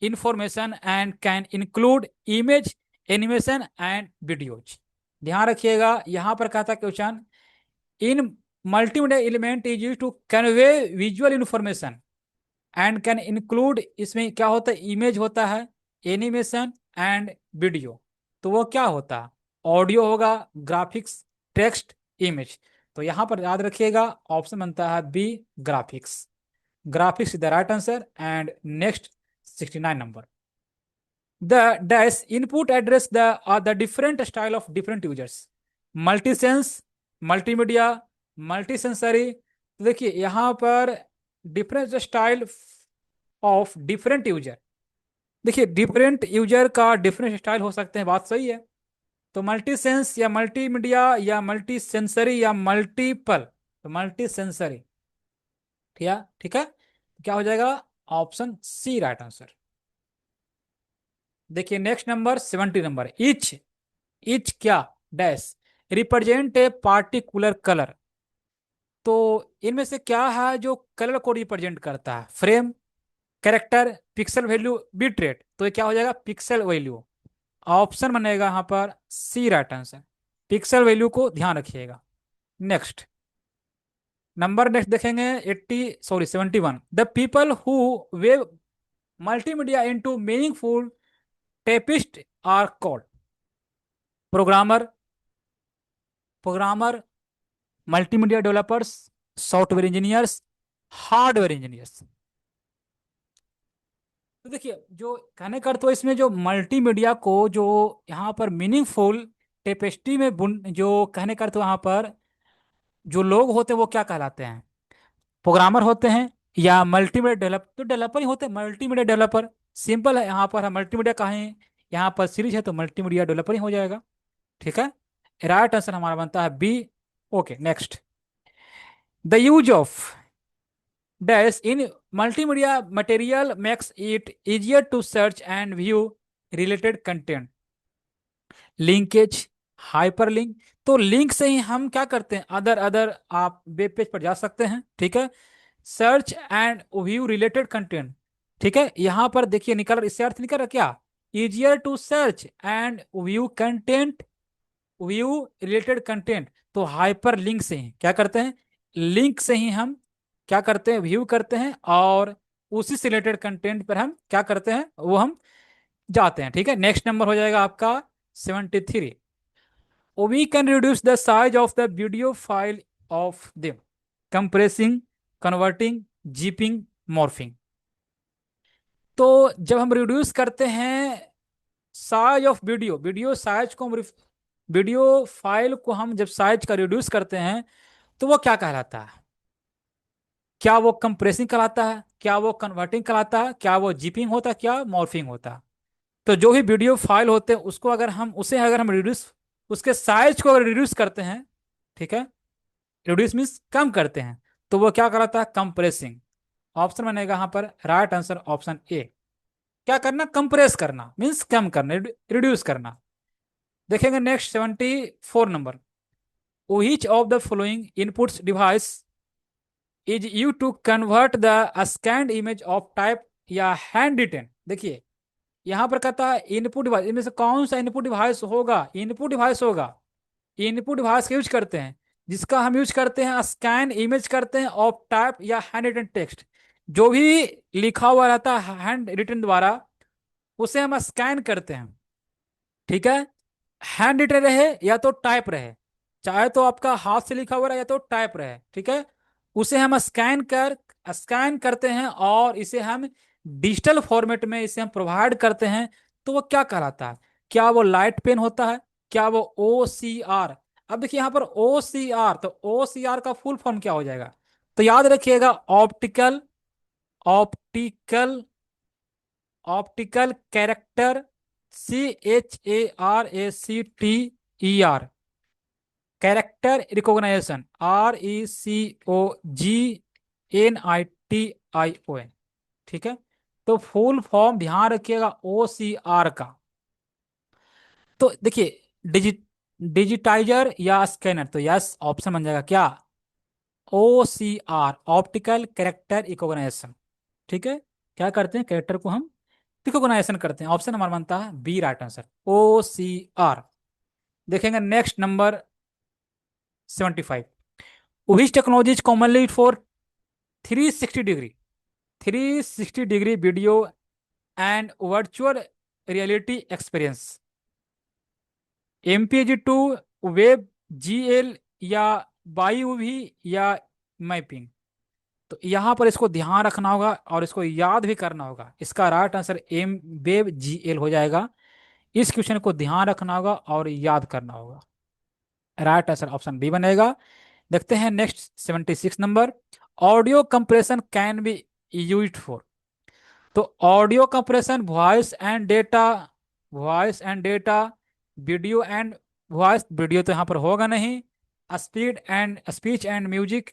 information and can include image, animation and videos। ध्यान रखिएगा यहाँ पर कहा था question, in multimedia element is use to convey visual information and can include, इसमें क्या होता है, इमेज होता है, एनिमेशन एंड वीडियो। तो वो क्या होता है, ऑडियो होगा, ग्राफिक्स, टेक्स्ट, इमेज। तो यहां पर याद रखिएगा ऑप्शन बनता है B, graphics. Graphics is the right answer. And next 69 number. The dash input address the different style of different users, multisense, multimedia, multisensory। तो देखिए यहाँ पर different style of different user. देखिए डिफरेंट यूजर का डिफरेंट स्टाइल हो सकते हैं, बात सही है। तो मल्टीसेंस या मल्टीमीडिया या मल्टीसेंसरी या मल्टीपल, तो मल्टीसेंसरी। ठीक है, ठीक है, क्या हो जाएगा, ऑप्शन सी राइट आंसर। देखिए next number 70 number. Each, each क्या, dash represent a particular colour. तो इनमें से क्या है जो कलर को रिप्रेजेंट करता है, frame, character, pixel value, bit rate. तो ये क्या हो जाएगा, पिक्सल वैल्यू। ऑप्शन बनेगा यहाँ पर C right answer. Pixel value को ध्यान रखिएगा। नेक्स्ट नंबर, नेक्स्ट देखेंगे 80, sorry 71। The people who weave multimedia into meaningful tapestry are called. Programmer, programmer, multimedia developers, software engineers, hardware engineers. तो देखिए जो कहने का तो इसमें जो मल्टीमीडिया को जो यहाँ पर मीनिंगफुल टेपेस्ट्री में बुन, जो कहने का तो यहाँ पर जो लोग होते हैं वो क्या कहलाते हैं, प्रोग्रामर होते हैं या मल्टीमीडिया डेवलप, तो डेवलपर ही होते हैं, मल्टीमीडिया डेवलपर। सिंपल है, यहाँ पर हम मल्टीमीडिया कहें, यहाँ पर सीरीज है तो मल्टीमीडिया डेवलपर ही हो जाएगा। ठीक है, राइट आंसर हमारा बनता है B. Okay next. The use of dash in multimedia material makes it easier to search and view related content. Linkage, hyperlink. तो लिंक से ही हम क्या करते हैं, अदर अदर आप वेब पेज पर जा सकते हैं। ठीक है, search and view related content. ठीक है, यहां पर देखिए निकल, इससे अर्थ निकल रहा क्या, easier to search and view content, view related content. तो हाइपर लिंक से ही क्या करते हैं, लिंक से ही हम क्या करते हैं, व्यू करते हैं, और उसी से रिलेटेड कंटेंट पर हम क्या करते हैं, वो हम जाते हैं। ठीक है, नेक्स्ट नंबर हो जाएगा आपका 73। We can reduce the size of the video file of them, compressing, converting, zipping, morphing. तो जब हम रिड्यूस करते हैं size of video, video size को हम वीडियो फाइल को हम जब साइज का रिड्यूस करते हैं तो वो क्या कहलाता है? क्या वो कंप्रेसिंग कहलाता है, क्या वो कन्वर्टिंग कहलाता है, क्या वो जिपिंग होता है, क्या मॉर्फिंग होता है? तो जो भी वीडियो फाइल होते हैं उसको अगर हम रिड्यूस, उसके साइज को अगर रिड्यूस करते हैं, ठीक है, रिड्यूस मीन्स कम करते हैं, तो वो क्या कहलाता है? कंप्रेसिंग। ऑप्शन बनेगा यहाँ पर राइट आंसर ऑप्शन ए। क्या करना? कंप्रेस करना मीन्स कम करना, रिड्यूस करना। देखेंगे next 74 number. Which of the following inputs device is used to convert the scanned image of type या हैंड रिटेन? देखिए यहां पर कहता है इनपुट डिवाइस, इनमें से कौन सा इनपुट डिवाइस होगा? इनपुट डिवाइस होगा, इनपुट डिवाइस का यूज करते हैं जिसका हम यूज करते हैं स्कैन इमेज करते हैं ऑफ टाइप या हैंड रिटन टेक्स्ट। जो भी लिखा हुआ रहता है हैंड रिटन द्वारा उसे हम स्कैन करते हैं, ठीक है। हैंड रिटन रहे या तो टाइप रहे, चाहे तो आपका हाथ से लिखा हुआ रहे या तो टाइप रहे, ठीक है, उसे हम स्कैन करते हैं और इसे हम डिजिटल फॉर्मेट में इसे हम प्रोवाइड करते हैं। तो वो क्या कहलाता है? क्या वो लाइट पेन होता है, क्या वो ओ सी आर? अब देखिए यहाँ पर ओ सी आर, तो ओ सी आर का फुल फॉर्म क्या हो जाएगा? तो याद रखिएगा optical, optical optical character, CHARACTER, character recognition, RECOGNITION, ठीक है। तो फुल फॉर्म ध्यान रखिएगा ओ सी आर का। तो देखिए डिजिटाइजर या स्कैनर, तो यस ऑप्शन बन जाएगा क्या? O C R, optical character recognition, ठीक है। क्या करते हैं? कैरेक्टर को हम रिकॉग्नाइजेशन करते हैं। ऑप्शन हमारा बनता है B right answer, O C are. देखेंगे next number 75। Which technology is commonly for 360 degree, 360 degree video and virtual reality experience? MPEG 2, web, GL या बाईयूवी या मैपिंग? तो यहाँ पर इसको ध्यान रखना होगा और इसको याद भी करना होगा। इसका right answer M web GL हो जाएगा। इस क्वेश्चन को ध्यान रखना होगा और याद करना होगा। राइट आंसर ऑप्शन बी बनेगा। देखते हैं next 76 number. Audio compression can be used for? तो audio compression voice and data, video and voice, video तो यहाँ पर होगा नहीं, speech and music,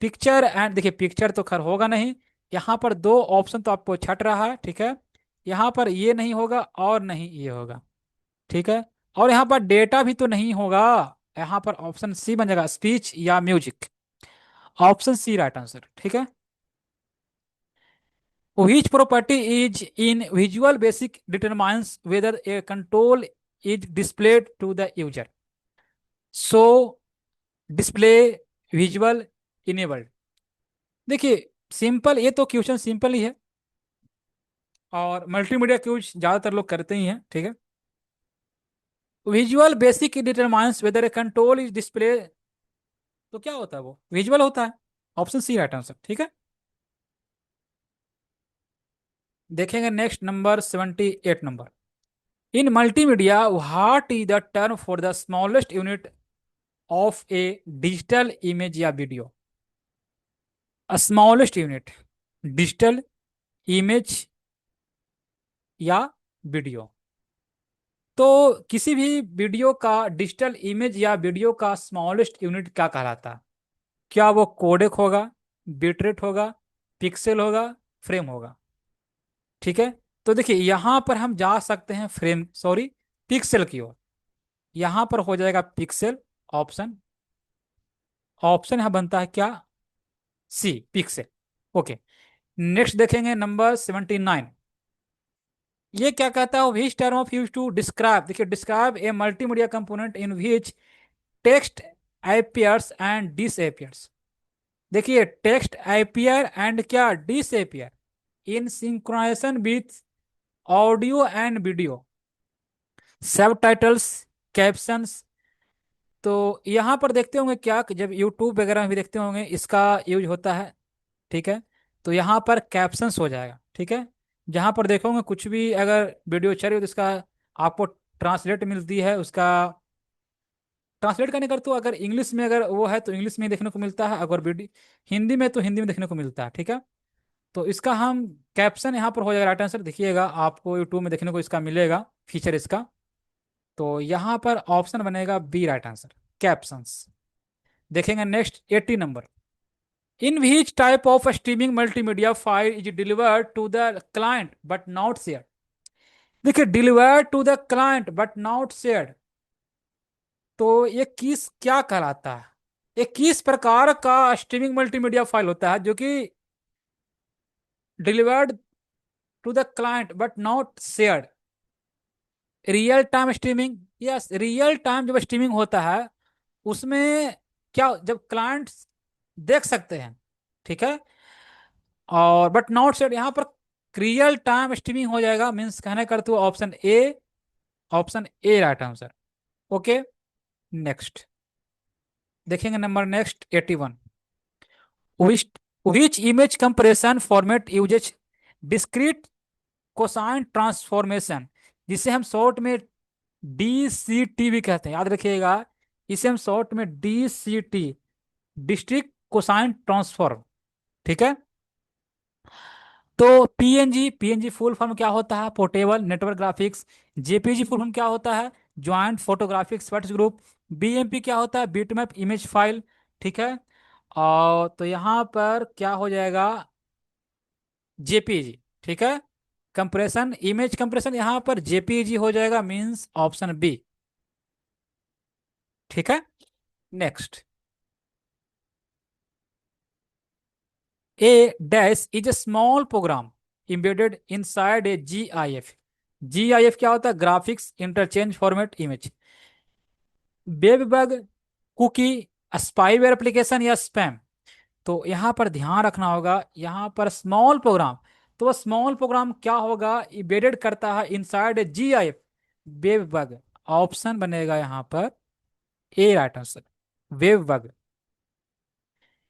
picture and, देखिए पिक्चर तो खैर होगा नहीं। यहाँ पर दो ऑप्शन तो आपको छट रहा है, ठीक है। यहाँ पर ये नहीं होगा और नहीं ये होगा, ठीक है। और यहाँ पर डेटा भी तो नहीं होगा। यहाँ पर ऑप्शन सी बन जाएगा, स्पीच या music. Option C right answer, ठीक है। Which property is in Visual Basic determines whether a control is displayed to the user? So display, visual, enabled। देखिए सिंपल, ये तो क्वेश्चन सिंपल ही है और मल्टीमीडिया का यूज ज्यादातर लोग करते ही हैं, ठीक है। Visual basic determines weather A control is display, तो क्या होता है? वो विजुअल होता है। ऑप्शन सी राइट आंसर, ठीक है। देखेंगे next number 78 number. In multimedia what is the term for the smallest unit of a digital image या video? Smallest unit, digital image या वीडियो? तो किसी भी वीडियो का, डिजिटल इमेज या वीडियो का स्मॉलेस्ट यूनिट क्या कहलाता है? क्या वो कोडेक होगा, बिटरेट होगा, पिक्सल होगा, फ्रेम होगा? ठीक है। तो देखिए यहां पर हम जा सकते हैं पिक्सल की ओर। यहां पर हो जाएगा पिक्सल। ऑप्शन ऑप्शन यहां बनता है क्या? C, pixel. ओके। नेक्स्ट देखेंगे नंबर 79। ये क्या कहता है? Which term of use to describe, देखिए describe a multimedia component in which text appears and disappears। देखिए टेक्स्ट appear एंड क्या disappear in synchronization with audio and video, subtitles, captions, तो यहाँ पर देखते होंगे क्या कि जब यूट्यूब वगैरह में भी देखते होंगे इसका यूज होता है। ठीक है। तो यहाँ पर कैप्शंस हो जाएगा। ठीक है। जहाँ पर देखोगे कुछ भी अगर वीडियो चल रही हो तो इसका आपको ट्रांसलेट मिलती है, उसका ट्रांसलेट करने कर, तो अगर इंग्लिश में अगर वो है तो इंग्लिश में देखने को मिलता है, अगर वीडियो हिंदी में तो हिंदी में देखने को मिलता है। ठीक है। तो इसका हम कैप्शन यहाँ पर हो जाएगा राइट आंसर। देखिएगा आपको यूट्यूब में देखने को इसका मिलेगा फीचर इसका। तो यहाँ पर ऑप्शन बनेगा बी राइट आंसर, कैप्शंस। देखेंगे next 80 number. In which type of streaming multimedia file is delivered to the client but not share. देखिए, delivered to the client but not share, तो ये किस क्या कहलाता है? ये किस प्रकार का स्ट्रीमिंग मल्टीमीडिया फाइल होता है जो कि delivered to the client but not shared? Real time streaming. Yes, real time जब स्ट्रीमिंग होता है उसमें क्या, जब क्लाइंट्स देख सकते हैं। ठीक है। और बट नॉट शेयर्ड, यहाँ पर रियल टाइम स्ट्रीमिंग हो जाएगा, मीन्स कहने करते हो option A. Option A right answer. Okay. Next देखेंगे number next 81। Which which image compression format uses discrete cosine transformation, जिसे हम शॉर्ट में DCT भी कहते हैं, याद रखिएगा। इसे हम शॉर्ट में DCT, डिस्ट्रिक्ट कोसाइन ट्रांसफॉर्म। ठीक है। तो पीएनजी फुल फॉर्म क्या होता है? Portable network graphics. JPG full form क्या होता है? Joint photographics first group. BMP क्या होता है? Bitmap image file. ठीक है। और तो यहाँ पर क्या हो जाएगा? जेपीजी। ठीक है। कंप्रेशन, इमेज कंप्रेशन यहाँ पर जेपीजी हो जाएगा, मींस ऑप्शन बी। ठीक है। Next, A dash is a small program embedded inside a GIF। GIF क्या होता है? Graphics interchange format image. Web bug, cookie, spyware application या स्पैम। तो यहाँ पर ध्यान रखना होगा, यहाँ पर स्मॉल प्रोग्राम, तो स्मॉल प्रोग्राम क्या होगा? embedded करता है inside a GIF, web bug. Option बनेगा यहाँ पर A right answer, web bug.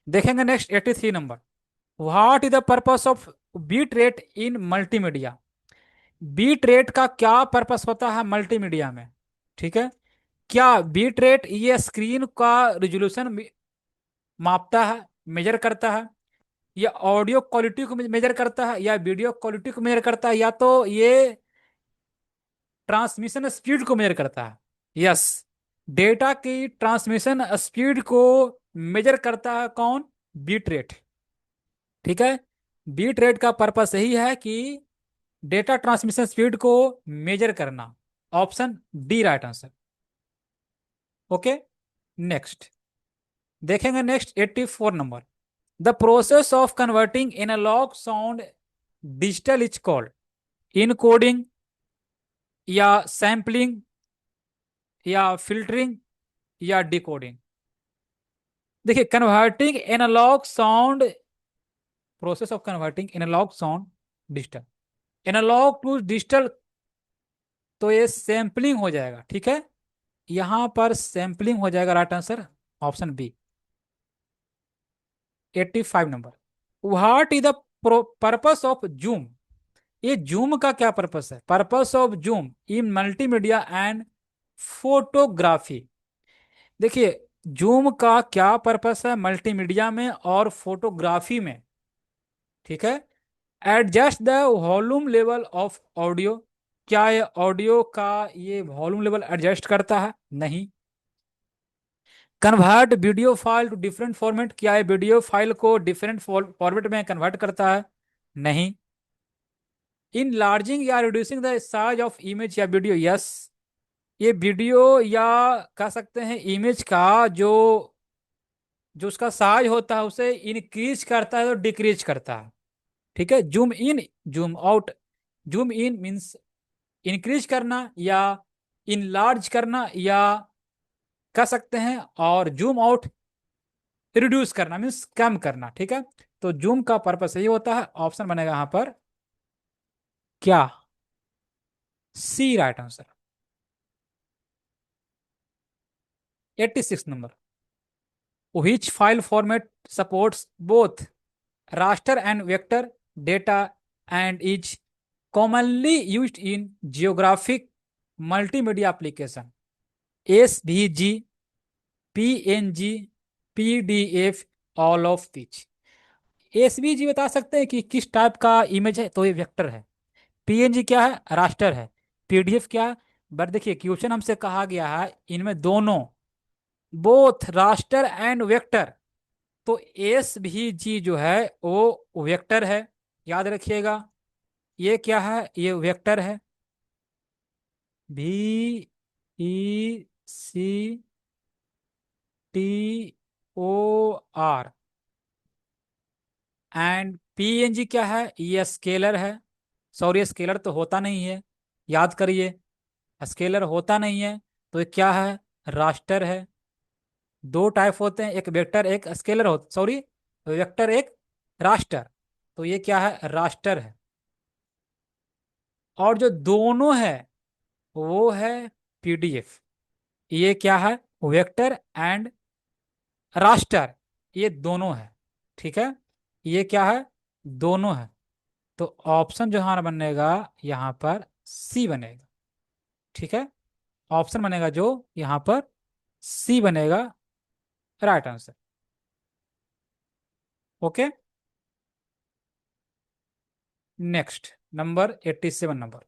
देखेंगे next 83 number. What is the purpose of beat rate in multimedia? Beat rate का क्या पर्पस होता है मल्टीमीडिया में? ठीक है। क्या बीट रेट ये स्क्रीन का रिजोल्यूशन मापता है, मेजर करता है, या ऑडियो क्वालिटी को मेजर करता है, या वीडियो क्वालिटी को मेजर करता है, या तो ये ट्रांसमिशन स्पीड को मेजर करता है? यस, डेटा की ट्रांसमिशन स्पीड को मेजर करता है कौन? Bit rate. ठीक है। बीट रेट का पर्पस यही है कि डेटा ट्रांसमिशन स्पीड को मेजर करना। Option D right answer. Okay. Next देखेंगे next 84 number. The process of converting analog sound digital is called encoding, या सैम्पलिंग, या फिल्टरिंग, या डिकोडिंग। देखिए, converting analog sound, process of converting analog sound digital, analog to digital, तो ये सैम्पलिंग हो जाएगा। ठीक है। यहां पर सैम्पलिंग हो जाएगा right answer, option B. 85 number. What is the purpose of zoom? ये जूम का क्या पर्पस है? Purpose of zoom in multimedia and photography. देखिए, जूम का क्या पर्पस है मल्टीमीडिया में और फोटोग्राफी में? ठीक है। Adjust the volume level of audio. क्या ये ऑडियो का ये वॉल्यूम लेवल एडजस्ट करता है? नहीं। Convert video file to different format. क्या ये वीडियो फाइल को डिफरेंट फॉर्मेट में कन्वर्ट करता है? नहीं। इन लार्जिंग या reducing the size of image या वीडियो। यस, ये वीडियो या कह सकते हैं इमेज का जो जो उसका साइज होता है उसे इंक्रीज करता है और डिक्रीज करता है। ठीक है। Zoom in, zoom out. Zoom in means increase करना, या इनलार्ज करना, या कह सकते हैं, और जूम आउट रिड्यूस करना मीन्स कम करना। ठीक है। तो जूम का पर्पस यही होता है। ऑप्शन बनेगा यहां पर क्या? C right answer. 86 number, which file format supports both raster and vector data and is commonly used in geographic multimedia application? SVG, PNG, PDF, all of which? SVG बता सकते हैं कि किस टाइप का इमेज है, तो ये वेक्टर है। पीएनजी क्या है, रास्टर है। पीडीएफ क्या है? बट देखिए क्वेश्चन हमसे कहा गया है इनमें दोनों, बोथ रास्टर एंड वेक्टर, तो एस भी जी जो है वो वेक्टर है, याद रखिएगा। ये क्या है, ये वेक्टर है। V E C T O R. And PNG क्या है, ये स्केलर है। सॉरी स्केलर तो होता नहीं है, याद करिए, स्केलर होता नहीं है, तो ये क्या है, रास्टर है। दो टाइप होते हैं, एक वेक्टर एक स्केलर हो, सॉरी वेक्टर एक रास्टर, तो ये क्या है, रास्टर है। और जो दोनों है वो है पीडीएफ। ये क्या है, वेक्टर एंड रास्टर, ये दोनों है, ठीक है। ये क्या है, दोनों है। तो ऑप्शन जो हमारा बनेगा यहाँ पर सी बनेगा, ठीक है। ऑप्शन बनेगा जो यहाँ पर सी बनेगा, right answer. Okay, next number 87 number,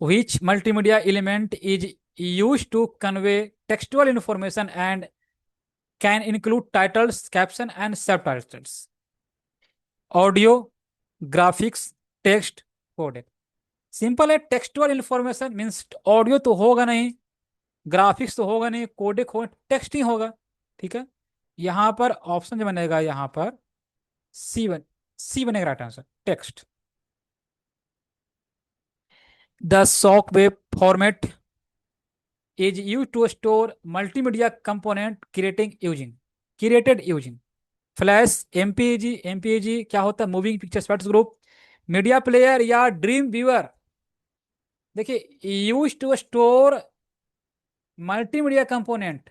which multimedia element is used to convey textual information and can include titles, caption and subtitles? Audio, graphics, text, codec. Simple है, टेक्सटुअल इंफॉर्मेशन मीन्स ऑडियो तो होगा नहीं, ग्राफिक्स तो होगा नहीं, कोडेक होगा, टेक्स्ट ही होगा, ठीक है। यहाँ पर ऑप्शन जो बनेगा यहाँ पर सी बनेगा right answer, text. The shock wave format is used to store multimedia component created using flash, MPEG क्या होता है, moving picture experts group, media player या ड्रीम व्यूअर। देखिए use to store multimedia component,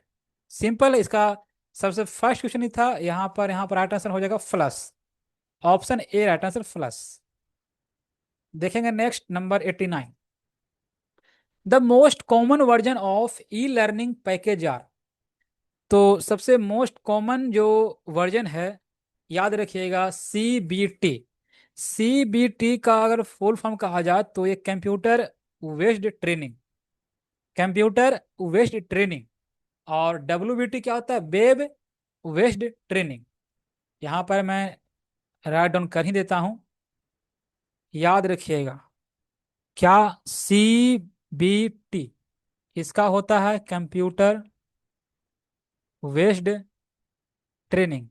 simple इसका सबसे फर्स्ट क्वेश्चन ही था यहाँ पर राइट आंसर हो जाएगा flash, option A right answer flash. देखेंगे next number 89, the most common version of e learning package are. तो सबसे मोस्ट कॉमन जो वर्जन है, याद रखिएगा CBT। CBT का अगर फुल फॉर्म कहा जाए तो ये कंप्यूटर बेस्ड ट्रेनिंग। और WBT क्या होता है, वेब बेस्ड ट्रेनिंग। यहाँ पर मैं राइट डाउन कर ही देता हूँ, याद रखिएगा क्या, CBT इसका होता है computer based training.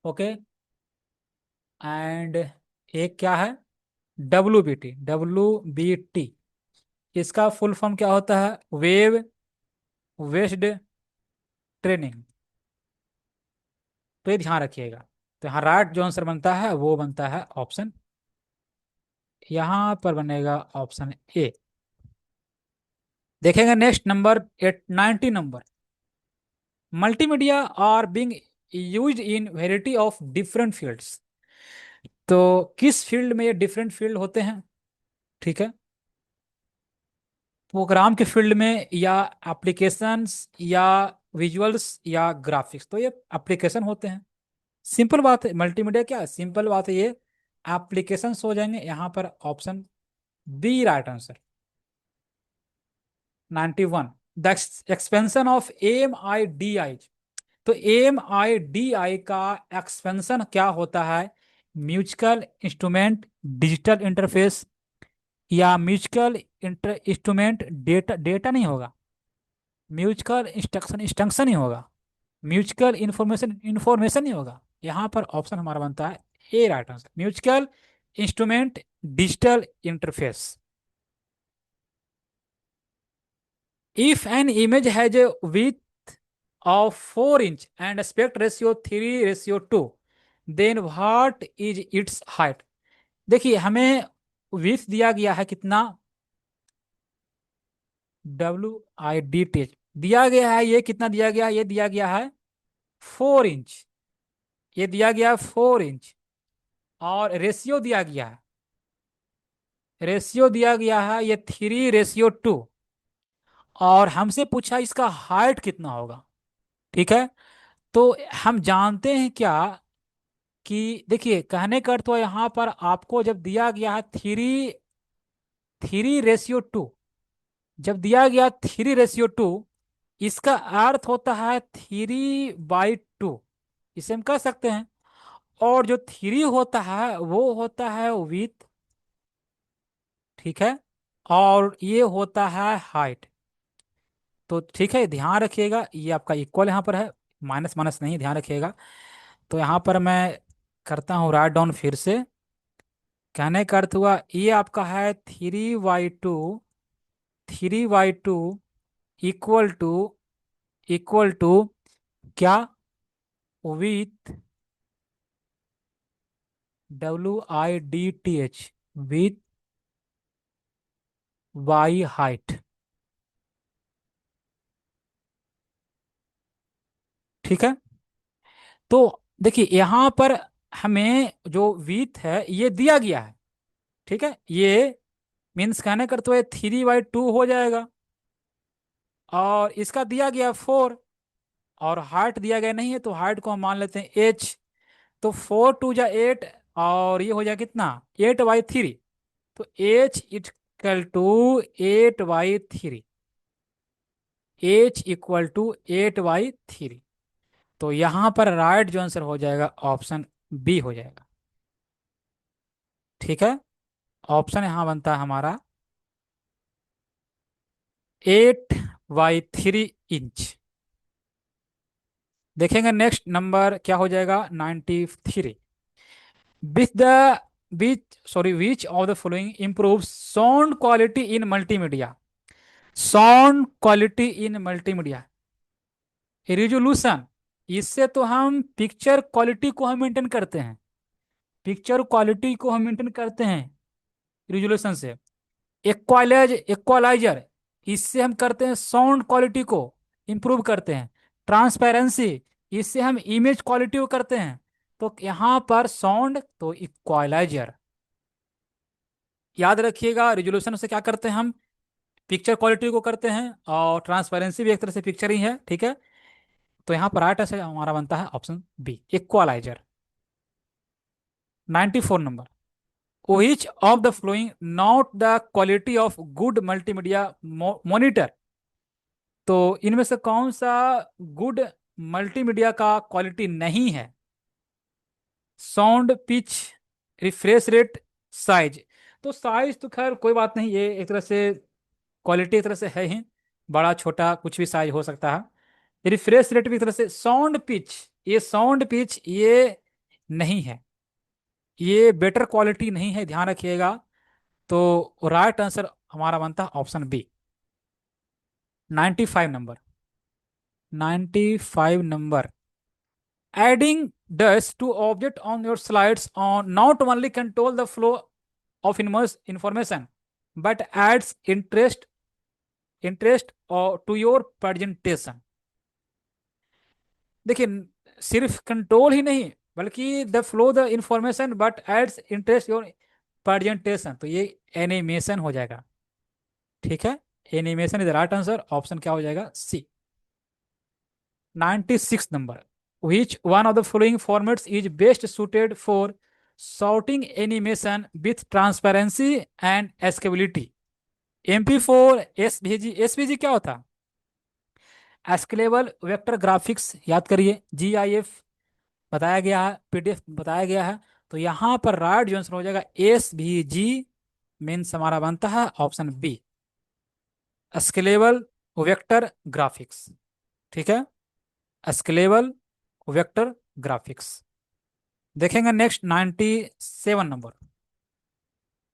Okay, and एक क्या है, WBT इसका फुल फॉर्म क्या होता है, वेब बेस्ड ट्रेनिंग। तो ये ध्यान रखिएगा। तो यहाँ राइट जो आंसर बनता है वो बनता है ऑप्शन, यहाँ पर बनेगा ऑप्शन ए। देखेंगे next number 90 number, multimedia are being used in variety of different fields. तो किस फील्ड में ये डिफरेंट फील्ड होते हैं, ठीक है। प्रोग्राम के फील्ड में या एप्लीकेशंस या विजुअल्स या ग्राफिक्स, तो ये एप्लीकेशन होते हैं। सिंपल बात है, मल्टीमीडिया क्या है, सिंपल बात है, ये एप्लीकेशंस हो जाएंगे। यहाँ पर option B right answer. 91, the expansion of AMIDI। तो AMIDI का एक्सपेंशन क्या होता है, म्यूजिकल इंस्ट्रूमेंट डिजिटल इंटरफेस या म्यूजिकल इंस्ट्रूमेंट डेटा, डेटा नहीं होगा, म्यूजिकल इंस्ट्रक्शन इंस्ट्रक्शन ही होगा, म्यूजिकल इंफॉर्मेशन इंफॉर्मेशन ही होगा। यहाँ पर ऑप्शन हमारा बनता है A right answer, musical instrument digital interface. If an image has a with of 4 inch and aspect ratio 3:2, then what is its height? देखिए हमें width दिया गया है कितना, WIDTH दिया गया है। ये कितना दिया गया है? ये दिया गया है 4 इंच। ये दिया गया है 4 इंच। और रेशियो दिया गया है, रेशियो दिया गया है ये 3:2। और हमसे पूछा इसका हाइट कितना होगा। ठीक है। तो हम जानते हैं क्या कि देखिए, कहने का अर्थ तो यहाँ पर आपको जब दिया गया है 3:2, जब दिया गया 3:2, इसका अर्थ होता है 3/2, इसे हम कह सकते हैं। और जो 3 होता है वो होता है विथ। ठीक है। और ये होता है हाइट। तो ठीक है, ध्यान रखिएगा ये आपका इक्वल यहाँ पर है, माइनस माइनस नहीं, ध्यान रखिएगा। तो यहाँ पर मैं करता हूँ राइट डाउन फिर से। कहने का अर्थ हुआ ये आपका है 3/2, 3/2 इक्वल टू, इक्वल टू क्या, width WIDTH, width by height. ठीक है। तो देखिए यहाँ पर हमें जो विथ है ये दिया गया है। ठीक है। ये मीन्स कहने कर तो ये 3/2 हो जाएगा। और इसका दिया गया 4, और हाइट दिया गया नहीं है, तो हाइट को हम मान लेते हैं H। तो 4 2 8, और ये हो जाए कितना, 8/3। तो H इक्वल टू 8/3, H = 8/3। तो यहाँ पर राइट जो आंसर हो जाएगा ऑप्शन बी हो जाएगा। ठीक है। ऑप्शन यहाँ बनता है हमारा 8/3 इंच। देखेंगे नेक्स्ट नंबर क्या हो जाएगा, 93। Which the which of the following improve sound quality in multimedia. Sound quality in multimedia, resolution. इससे तो हम पिक्चर क्वालिटी को हम मेंटेन करते हैं, पिक्चर क्वालिटी को हम मेंटेन करते हैं रिजोल्यूशन से। इक्वालाइजर, इससे हम करते हैं साउंड क्वालिटी को इंप्रूव करते हैं। ट्रांसपेरेंसी, इससे हम इमेज क्वालिटी को करते हैं। तो यहाँ पर साउंड तो इक्वालाइजर। याद रखिएगा, रिजोल्यूशन से क्या करते हैं हम, पिक्चर क्वालिटी को करते हैं, और ट्रांसपेरेंसी भी एक तरह से पिक्चर ही है। ठीक है। तो यहाँ पर राइट आंसर हमारा बनता है option B, equalizer. 94 number, which of the following not the quality of good multimedia monitor। तो इनमें से कौन सा गुड मल्टीमीडिया का क्वालिटी नहीं है। Sound, pitch, refresh rate, size. तो साइज तो खैर कोई बात नहीं, ये एक तरह से क्वालिटी एक तरह से है ही, बड़ा छोटा कुछ भी साइज हो सकता है। रिफ्रेश रेट भी एक तरह से। साउंड पिच, ये साउंड पिच ये नहीं है, ये बेटर क्वालिटी नहीं है, ध्यान रखिएगा। तो राइट आंसर हमारा बनता है option B. 95 number, 95 number, adding dust to object on your slides on not only control the flow of information but adds interest or to your presentation। देखिए, सिर्फ कंट्रोल ही नहीं बल्कि the flow the information but adds interest your presentation, तो ये एनिमेशन हो जाएगा। ठीक है। Animation is the right answer, option क्या हो जाएगा, C. 96 number, which one of the following formats is best suited for sorting animation with transparency and escalability। MP4, SVG। SVG क्या होता, स्केलेबल वेक्टर ग्राफिक्स, याद करिए। GIF बताया गया है, PDF बताया गया है। तो यहाँ पर राइट जो आंसर हो जाएगा SVG, मीन्स हमारा बनता है option B, scalable vector graphics. ठीक है। Scalable vector graphics. देखेंगे next 97 number,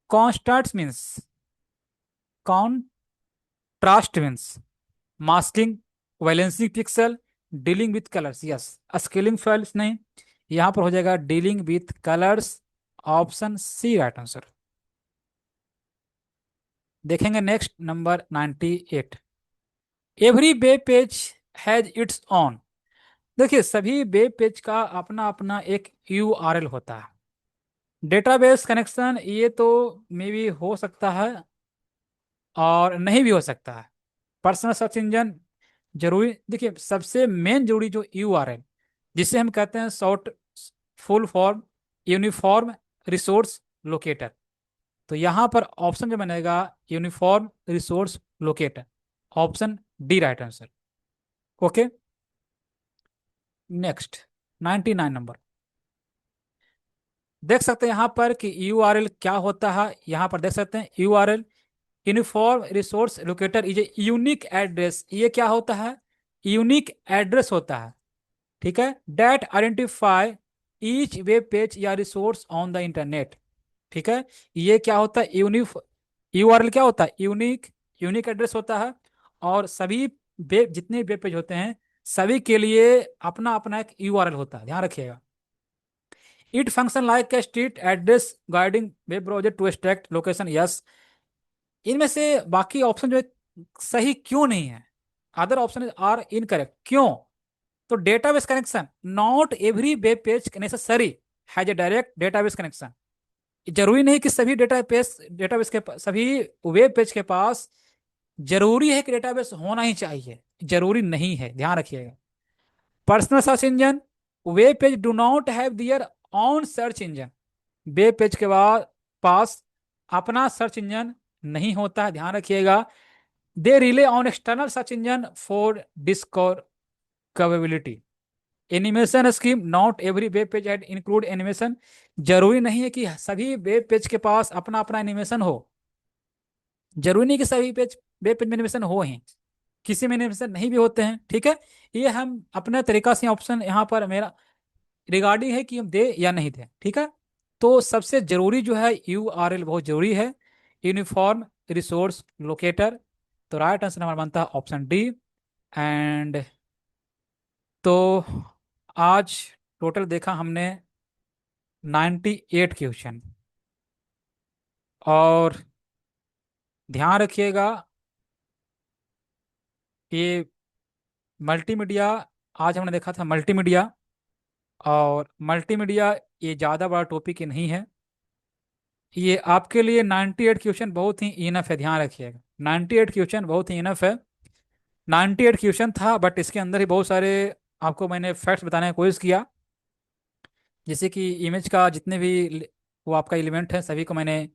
constants means, contrast means, masking, valency pixel, dealing with colours. Yes, scaling files नहीं, यहां पर हो जाएगा dealing with colours, option C right answer. देखेंगे next number 98, every web page has its on. देखिए, सभी वेब पेज का अपना अपना एक यूआरएल होता है। डेटाबेस कनेक्शन ये तो मे भी हो सकता है और नहीं भी हो सकता है। पर्सनल सर्च इंजन जरूरी, देखिए सबसे मेन जरूरी जो यूआरएल, जिसे हम कहते हैं short full form, uniform resource locator. तो यहाँ पर ऑप्शन जो बनेगा uniform resource locator, option D right answer. Okay, next 99 number. देख सकते हैं यहाँ पर कि यूआरएल क्या होता है। यहाँ पर देख सकते हैं URL uniform resource locator is a unique address. ये क्या होता है? यूनिक एड्रेस होता है। ठीक है, that identify each web page या रिसोर्स ऑन द इंटरनेट। ठीक है, ये क्या होता है? यूआरएल क्या होता है? यूनिक, यूनिक एड्रेस होता है। और सभी वेब, जितने वेब पेज होते हैं सभी के लिए अपना अपना एक यूआरएल होता है, ध्यान रखिएगा। It function like a street address guiding web browser to extract location. Yes, इनमें से बाकी ऑप्शन जो है सही क्यों नहीं है? अदर ऑप्शन आर इनकरेक्ट, क्यों? तो database connection, not every web page necessary has a direct database connection. जरूरी नहीं कि सभी डेटाबेस डेटाबेस के सभी वेब पेज के पास जरूरी है कि डेटाबेस होना ही चाहिए, जरूरी नहीं है, ध्यान रखिएगा। Personal search engine, web page do not have their on search engine. Web page के बाद पास अपना सर्च इंजन नहीं होता है, ध्यान रखिएगा। They rely on external search engine for discoverability. Animation scheme, not every web page add include animation. जरूरी नहीं है कि सभी वेब पेज के पास अपना अपना एनिमेशन हो। जरूरी नहीं कि सभी पेज वेब पेज में एनिमेशन हो ही, किसी में एनिमेशन नहीं भी होते हैं। ठीक है, ये हम अपने तरीका से ऑप्शन यहाँ पर मेरा रिगार्डिंग है कि हम दे या नहीं दे। ठीक है, तो सबसे जरूरी जो है यूआरएल बहुत जरूरी है, यूनिफॉर्म रिसोर्स लोकेटर। तो राइट आंसर हमारा बनता है ऑप्शन डी। एंड तो आज टोटल देखा हमने 98 क्वेश्चन। और ध्यान रखिएगा ये मल्टीमीडिया, आज हमने देखा था मल्टीमीडिया। और मल्टीमीडिया ये ज़्यादा बड़ा टॉपिक ही नहीं है। ये आपके लिए 98 क्वेश्चन बहुत ही इनफ है, ध्यान रखिएगा। 98 क्वेश्चन बहुत ही इनफ है। 98 क्वेश्चन था, बट इसके अंदर ही बहुत सारे आपको मैंने फैक्ट्स बताने की कोशिश किया। जैसे कि इमेज का जितने भी वो आपका एलिमेंट है सभी को मैंने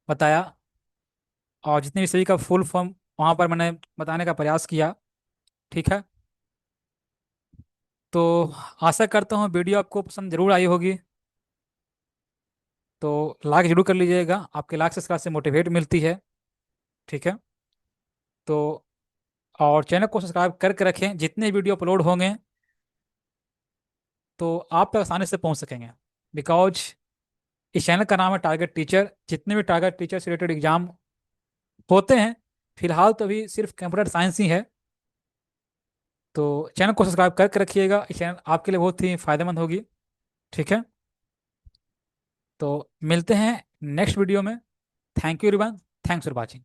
बताया। और जितने भी सभी का फुल फॉर्म वहाँ पर मैंने बताने का प्रयास किया। ठीक है, तो आशा करता हूँ वीडियो आपको पसंद जरूर आई होगी। तो लाइक जरूर कर लीजिएगा, आपके लाइक से मोटिवेट मिलती है। ठीक है, तो और चैनल को सब्सक्राइब करके रखें, जितने वीडियो अपलोड होंगे तो आप तक आसानी से पहुंच सकेंगे। बिकॉज इस चैनल का नाम है टारगेट टीचर। जितने भी टारगेट टीचर से रिलेटेड एग्जाम होते हैं, फिलहाल तो अभी सिर्फ कंप्यूटर साइंस ही है। तो चैनल को सब्सक्राइब करके रखिएगा, इस चैनल आपके लिए बहुत ही फायदेमंद होगी। ठीक है, तो मिलते हैं नेक्स्ट वीडियो में। Thank you everyone, thanks for watching.